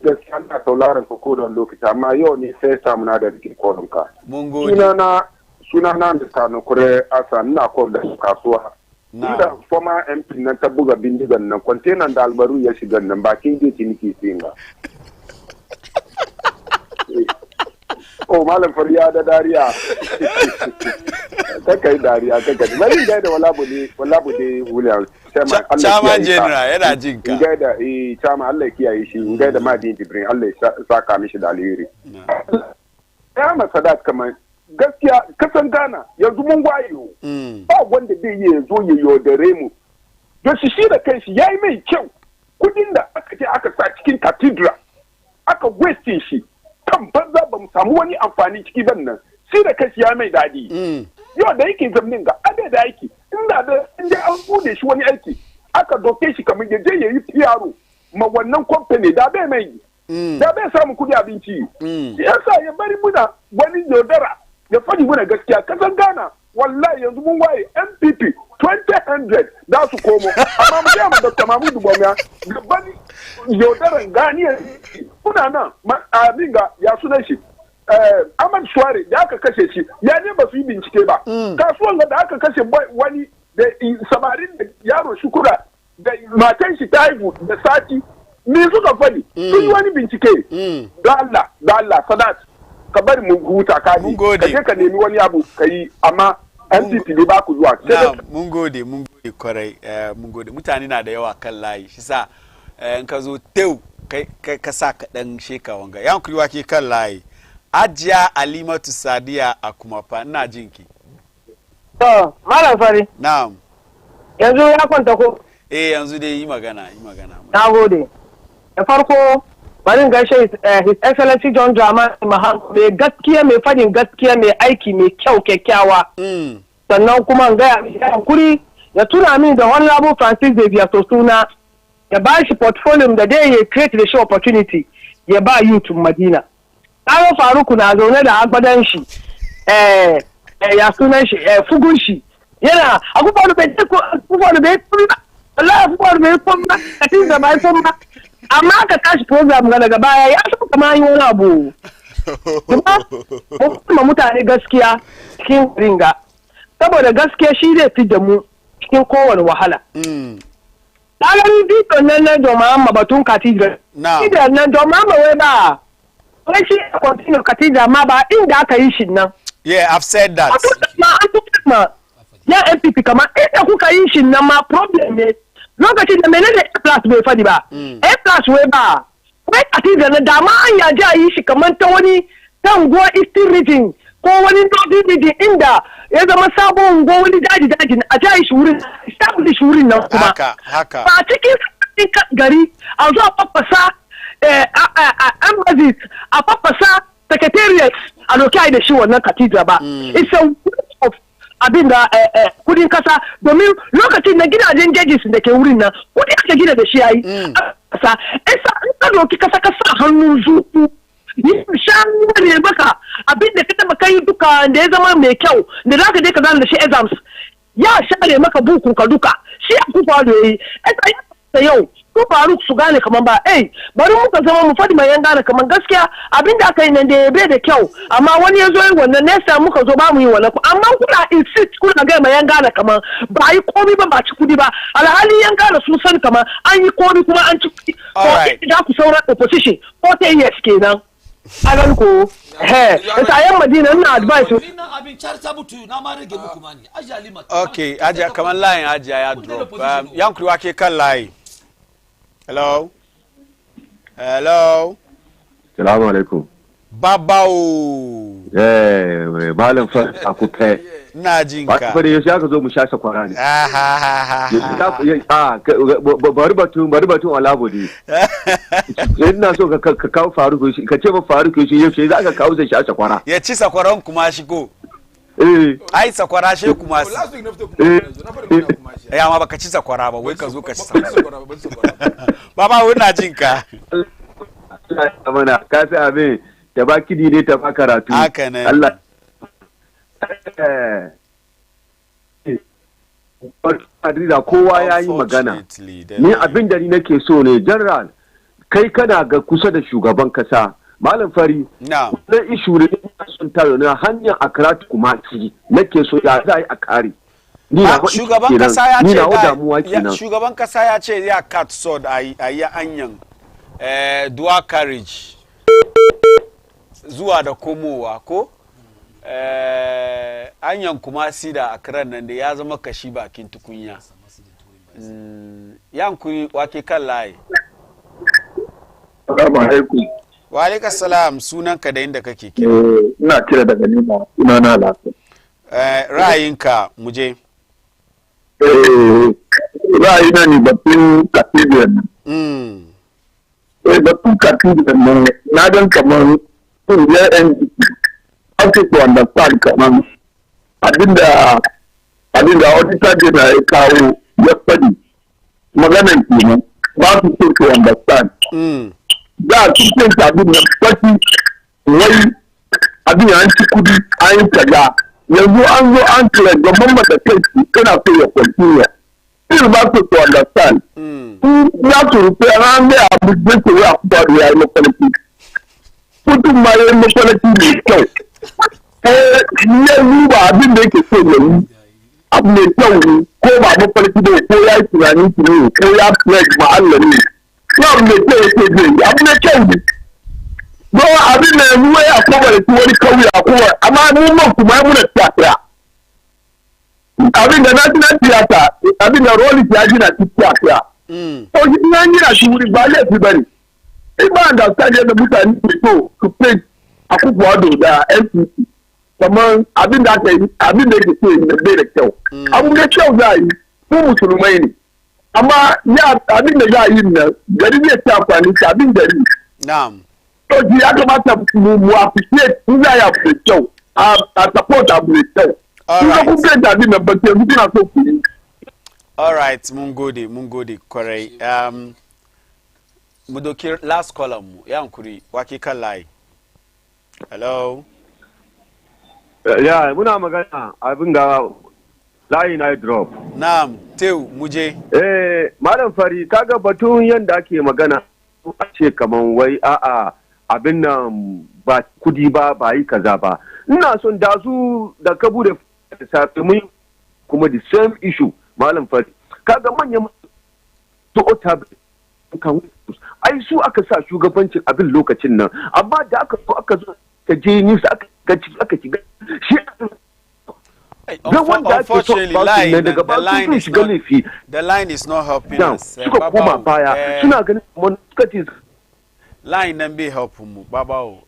Speaker 6: Gaskiya ana sauraron ka ko don lokaci amma yau ne sai samu na da rikin kolin ka.
Speaker 1: Mun gode.
Speaker 6: Sunana da Sani Kure Asa ina kol da kasuwa. Inda former MP nan ta buga bindigan nan kwantenan da albaru ya shiga nan bakin gate nake singa. Oh malam fariya da dariya. Kakai dariya kakai. Bari gaida wala bude Williams.
Speaker 1: Chairman General yana jin ka.
Speaker 6: Gaida Chairman Allah ya kiyaye shi. Gaida Madin Jibrin Allah ya saka mishi da alheri. Ya masadat kamar gaskiya kasan Ghana yanzu mun wayo. Ba wanda zai yi zo ya yaudare mu. Don shi da kanshi yayi mai kyau. Kudin da aka je aka sa cikin cathedral aka waste shi kan banza ba mu samu wani amfani ciki ban nan shi da kanshi ya mai dadi. Yau da yake zamanin ga ada da aiki inda an bude shi wani aiki aka doke shi kamar ya je yayi PRO ma wannan company da bai mai da bai samu kudi abinci yasa ya bari muna wani yaudara ya faɗi muna gaskiya kasan Ghana wallahi yanzu mun waye MPP 2000 da su komo amma mu je mu Dr. Mahmudu Bawumia gaban yaudaran ganiyar kuna nan aminga ya sunan shi Ahmad Suware da aka kashe shi ya ne ba su yi bincike ba kasuwan da aka kashe wani da samarin da yaro shukura da matan shi ta haihu da sati me suka faɗi sun yi wani bincike da Allah sadat ka bari mu huta ka je ka nemi wani abu ka yi amma MPP ne ba ku zuwa
Speaker 1: mun gode kwarai mun gode mutane na da yawa kan layi shi sa in ka zo tew ka sa ka dan sheka wanga yan kuriwa ke kan layi Ajiya Alimatu Sadiya a kuma fa ina jinki.
Speaker 5: To, Malam Fari.
Speaker 1: Na'am.
Speaker 5: Yanzu ya kwanta ko?
Speaker 1: Yanzu dai yi magana.
Speaker 5: Na gode. Da farko bari gaishe His Excellency John Dramani Mahama mai gaskiya mai fadin gaskiya mai aiki mai kyau kyakkyawa. Sannan kuma gaya mai hankuri ya tuna min da Honorable Francis Xavier Sosuna ya ba shi portfolio da dai ya create the show opportunity ya ba youth Madina. Kawo Faruku na zaune da agbadan shi ya sunan shi fugun shi yana abubuwa da bai kuma Allah abubuwa da bai kuma katin da bai kuma amma ka tashi program ga daga baya ya so kamar yi wani abu kuma mutane gaskiya cikin ringa saboda gaskiya shi zai fi da mu cikin kowane wahala ɗanar dikon nan na Joma'amma batun katidra idan nan Joma'amma wai ba wai shi a continue katidra ma ba inda aka yi shi nan
Speaker 1: I've said that
Speaker 5: ya MPP kamar inda kuka yi shi nan ma problem ne lokacin da menene A+ bai fadi ba A+ wai ba wai katidra na dama an yaji a yi shi kamar ta wani tanguwa Eastern region ko wani Northern region inda ya zama sabon ungo wani daji a jayi shi wurin establish wurin nan kuma
Speaker 1: haka
Speaker 5: ba cikin gari a zo a faffasa embassies a faffasa secretariat a doki da shi wannan cathedral ba it's a waste of abin da kudin kasa domin lokacin na gidajen judges da ke wurin nan kudi aka gina da shi yayi kasa isa in ka doki kasa hannu zuku yi shan ne baka abin da ka taba kai duka da ya zama mai kyau da za ka je ka zana da shi exams ya share maka bukun ka duka shi a kuka da yayi da yau ko faru su gane kaman ba bari muka zama mu fadi mai yan gane kaman gaskiya abin da aka yi nan da bai da kyau amma wani ya zo yi wannan ne sai muka zo ba mu yi wannan amma kuna insist kuna ga mai yan gane kaman ba yi komai ba ci kudi ba alhali yan gane sun san kaman an yi komai kuma an ci kudi ko da ku sauran opposition ko ta years kenan agan ko ita yan Madina ina advice
Speaker 3: ina abin charta mutu na ma rage muku mani aja lima
Speaker 1: okay aja kaman line aja ya drop yan kuriwa ke kan line hello
Speaker 6: salamu alaikum
Speaker 1: babao
Speaker 6: malam fa akupe
Speaker 1: na jinka
Speaker 6: ba fa da yaushe aka zo mu sha sakwara ne bari batun alabodi ina so ka kawo faruku ka ce ba faruku shi yaushe za ka kawo zai sha sakwara
Speaker 1: ya ci sakwaran kuma shi ko ai sakwara shi kuma amma baka ci sakwara ba wai ka zo ka ci sakwara baba wai na jinka
Speaker 6: amana ka sai abin da ba kidi ne ta ba karatu
Speaker 1: haka ne
Speaker 6: Allah
Speaker 7: Adida kowa ya yi magana.
Speaker 1: Unfortunately, the
Speaker 7: Ni
Speaker 1: line-
Speaker 7: abin da ni nake so ne general kai kana ga kusa da shugaban kasa Malam Fari
Speaker 1: Now,
Speaker 7: na ishu ne sun tayo na hanyar Accra kuma ci nake so ya za a yi a kare. Ni na
Speaker 1: shugaban kasa ya
Speaker 7: ni
Speaker 1: ce
Speaker 7: na
Speaker 1: da
Speaker 7: damuwa kenan.
Speaker 1: shugaban kasa ya ce ya cut sword a yi anyan dual carriage zuwa da komowa ko anyan kuma si da akiran nan da ya zama kashi bakin tukunya. Yankuri wake kan layi.
Speaker 8: Assalamu alaikum.
Speaker 1: Wa alaikum salam, sunanka da inda kake kira.
Speaker 8: Ina kira daga Nima, sunana Lafiya.
Speaker 1: Ra'ayinka muje.
Speaker 8: Ra'ayina ne batun cathedral. Batun cathedral nan na gan kamar kungiyar NDP. An fi to understand kamar abinda auditor general ya kawo ya faɗi maganan kenan ba su so to understand. Za a cikin abin da fashi wai abin ya ci kudi an yi kaza yanzu an zo an kira gaban matakai kana so ya continue still ba su to understand ya su rufe ran da abu da ke ya kuma da yayi mafarki kudin ma yayi mafarki mai kyau yanzu ba abin da yake so ya yi abu mai kyau ne ko ba mafarki ba ko ya yi tunanin ki ne ko ya pledge ma Allah ne abu mai kyau yake zai yi abu mai kyau ne don abin da yanzu wai a kowa da shi wani kauye a kowa amma mu man kuma ya muna tiyata abin da national theater abin da rolis ya gina shi tiyata to shi nan gina shi wuri ba laifi ba ne in ba understand yadda mutane ke so su pay a kukuwa da NCC kamar abin da aka yi abin da yake so yi bai da kyau abu da kyau za a yi mu musulmai ne amma ya abin da za a yi nan gari zai ci amfani shi abin gari
Speaker 1: Na'am.
Speaker 7: to ya kamata mu appreciate in za ya fi kyau a support abu mai kyau kuma kun kai da abin da ba ke kuna so ku yi
Speaker 1: All right, mun gode kwarai. Mu doki last column mu ya hankuri wake kan layi. Hello.
Speaker 7: ya muna magana abin ga layi na drop
Speaker 1: Na'am, Teu muje.
Speaker 7: malam Fari kaga batun yanda ake magana a ce kaman wai a'a abin nan ba kudi ba yi kaza ba ina son da su da ka bude safi mun kuma the same issue malam Fari kaga manyan to ota kan ai su aka sa shugabancin abin lokacin nan amma da aka zo ka je ni aka shiga shi
Speaker 1: Unfortunately, the line is not helping us.
Speaker 7: Suka koma baya suna ganin kamar suka ce
Speaker 1: line nan bai help mu babao.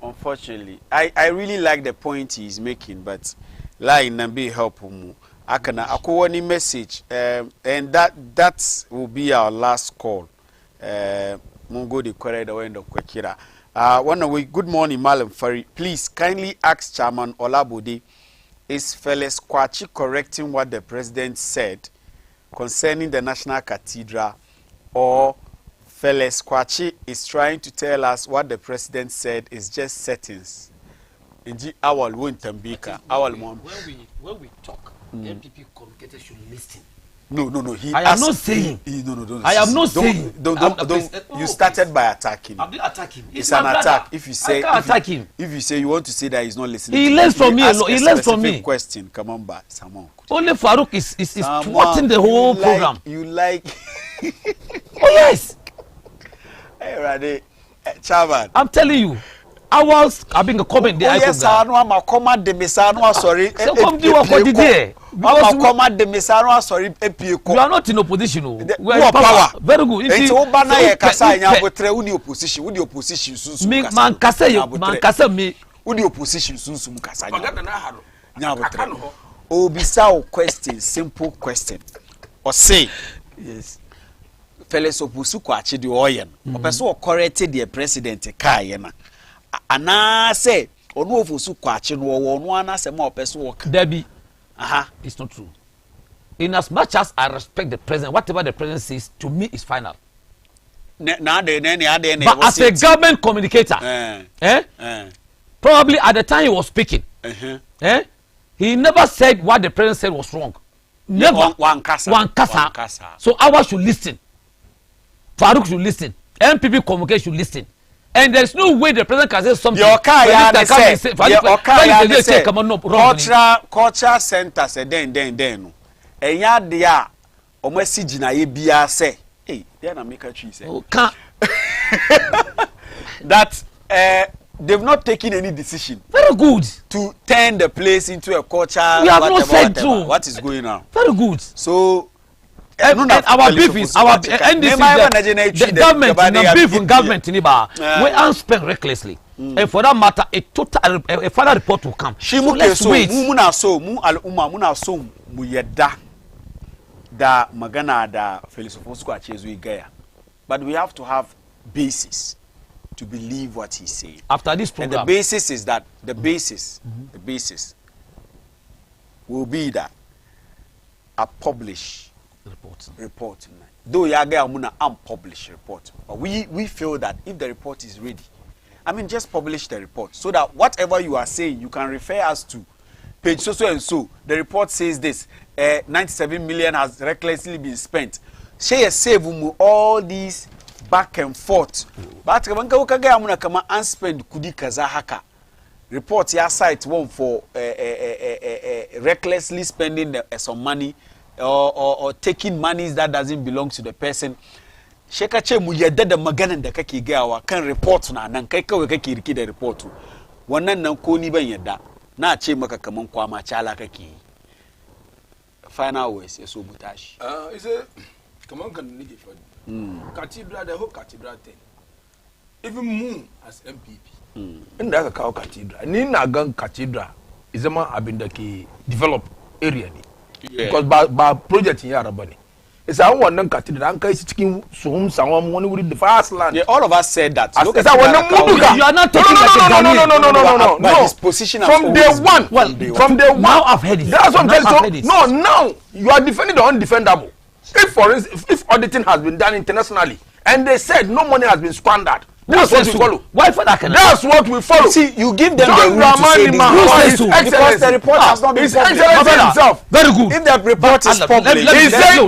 Speaker 1: Unfortunately, I really like the point he's making, but line nan bai help mu. Akana akwai wani message, and that will be our last call. Mun gode kwarai da wayanda kuka kira. One way, good morning, Malam Fari. Please kindly ask Chairman Olabode, is Feles Kwachi correcting what the president said concerning the National Cathedral, or Feles Kwachi is trying to tell us what the president said is just settings? Inji awal won tambika awal mom.
Speaker 3: When we talk, MPP communicators should listen.
Speaker 1: No.
Speaker 3: I am not saying.
Speaker 1: No.
Speaker 3: I am not saying.
Speaker 1: Don't. You started by attacking.
Speaker 3: I'm not attacking.
Speaker 1: It's an attack. If you say,
Speaker 3: attack him.
Speaker 1: If you say you want to say that he's not listening,
Speaker 3: He learns from me. He learns from me.
Speaker 1: Question. Come on, back. Someone.
Speaker 3: Only Farouk is thwarting the whole program.
Speaker 1: You like.
Speaker 3: Oh yes.
Speaker 1: Hey, Rade, Chairman.
Speaker 3: I'm telling you. I've been a comment there.
Speaker 1: Oh yes, I know. I'm a comment de Mesano. Sorry.
Speaker 3: So come do what for the day.
Speaker 1: I'm a comment de Mesano. Sorry.
Speaker 3: You are not in opposition.
Speaker 1: We are power.
Speaker 3: Very good.
Speaker 1: It's Obana ye kasa nyabotre. Uni opposition. Uni opposition.
Speaker 3: Me man kasa me.
Speaker 1: Uni opposition. Sunsu kasa. Nyabotre. Obisa question. Simple question. Or say. Yes. Feles opusu kwa achidi oyen. Opeso o corrected the president kayena. Ana say onu ofusu kwa achi no wo no ana say ma opeso work.
Speaker 3: Debbie. It's not true. In as much as I respect the president, whatever the president says to me is final. But as a government communicator, probably at the time he was speaking, he never said what the president said was wrong. Never.
Speaker 1: One kasa.
Speaker 3: So ours should listen. Farouk should listen. MPP communication should listen. And there's no way the president can say something.
Speaker 1: Your culture center say den. Enya dia omasi ginaye bia say, hey, there na make a tree say. That they've not taken any decision.
Speaker 3: Very good.
Speaker 1: To turn the place into a culture.
Speaker 3: We have not said so.
Speaker 1: What is going on?
Speaker 3: Very good.
Speaker 1: So
Speaker 3: and our beef is our NDC the government the beef in government in Iba we unspent recklessly and for that matter a final report will come.
Speaker 1: So let's wait. Muna so mu yeda da magana da philosophers ko achezu igaya, but we have to have basis to believe what he's saying.
Speaker 3: After this program,
Speaker 1: and the basis is that the basis will be that I publish report. Though yaga amuna unpublished report, but we feel that if the report is ready, I mean just publish the report so that whatever you are saying you can refer us to page so and so. The report says this 97 million has recklessly been spent. Share save all these back and forth. But kamanka ukaga amuna kama unspent kudi kaza haka. Report ya site one for recklessly spending some money or taking monies that doesn't belong to the person. Sheka che mu yadda da maganan da kake gawa kan report na nan kai kawai kake riki da report. Wannan nan ko ni ban yadda. Na ce maka kaman kwama chala kake. Final words so mutashi.
Speaker 4: Is it kaman kan nige fadi. Cathedral, the whole cathedral thing. Even Moon as MPP. In the kawo cathedral. Ni na gang cathedral is a man abindaki develop area ni. Because by project in Yarabani. It's our one cathedral. Anka is chicken soon someone with the fast land.
Speaker 1: Yeah, all of us said that.
Speaker 4: Look at that. You
Speaker 3: are not talking like
Speaker 4: no.
Speaker 1: His position
Speaker 4: from day one. From day one.
Speaker 3: Now I've heard it.
Speaker 4: That's what I'm saying. No, now you are defending the undefendable. If for instance, if auditing has been done internationally and they said no money has been squandered, that's what we follow.
Speaker 3: Why for that?
Speaker 4: That's what we follow.
Speaker 1: See, you give them the room to say this because the report has not been published.
Speaker 4: His Excellency himself.
Speaker 3: Very good.
Speaker 1: If the report is published,
Speaker 4: he said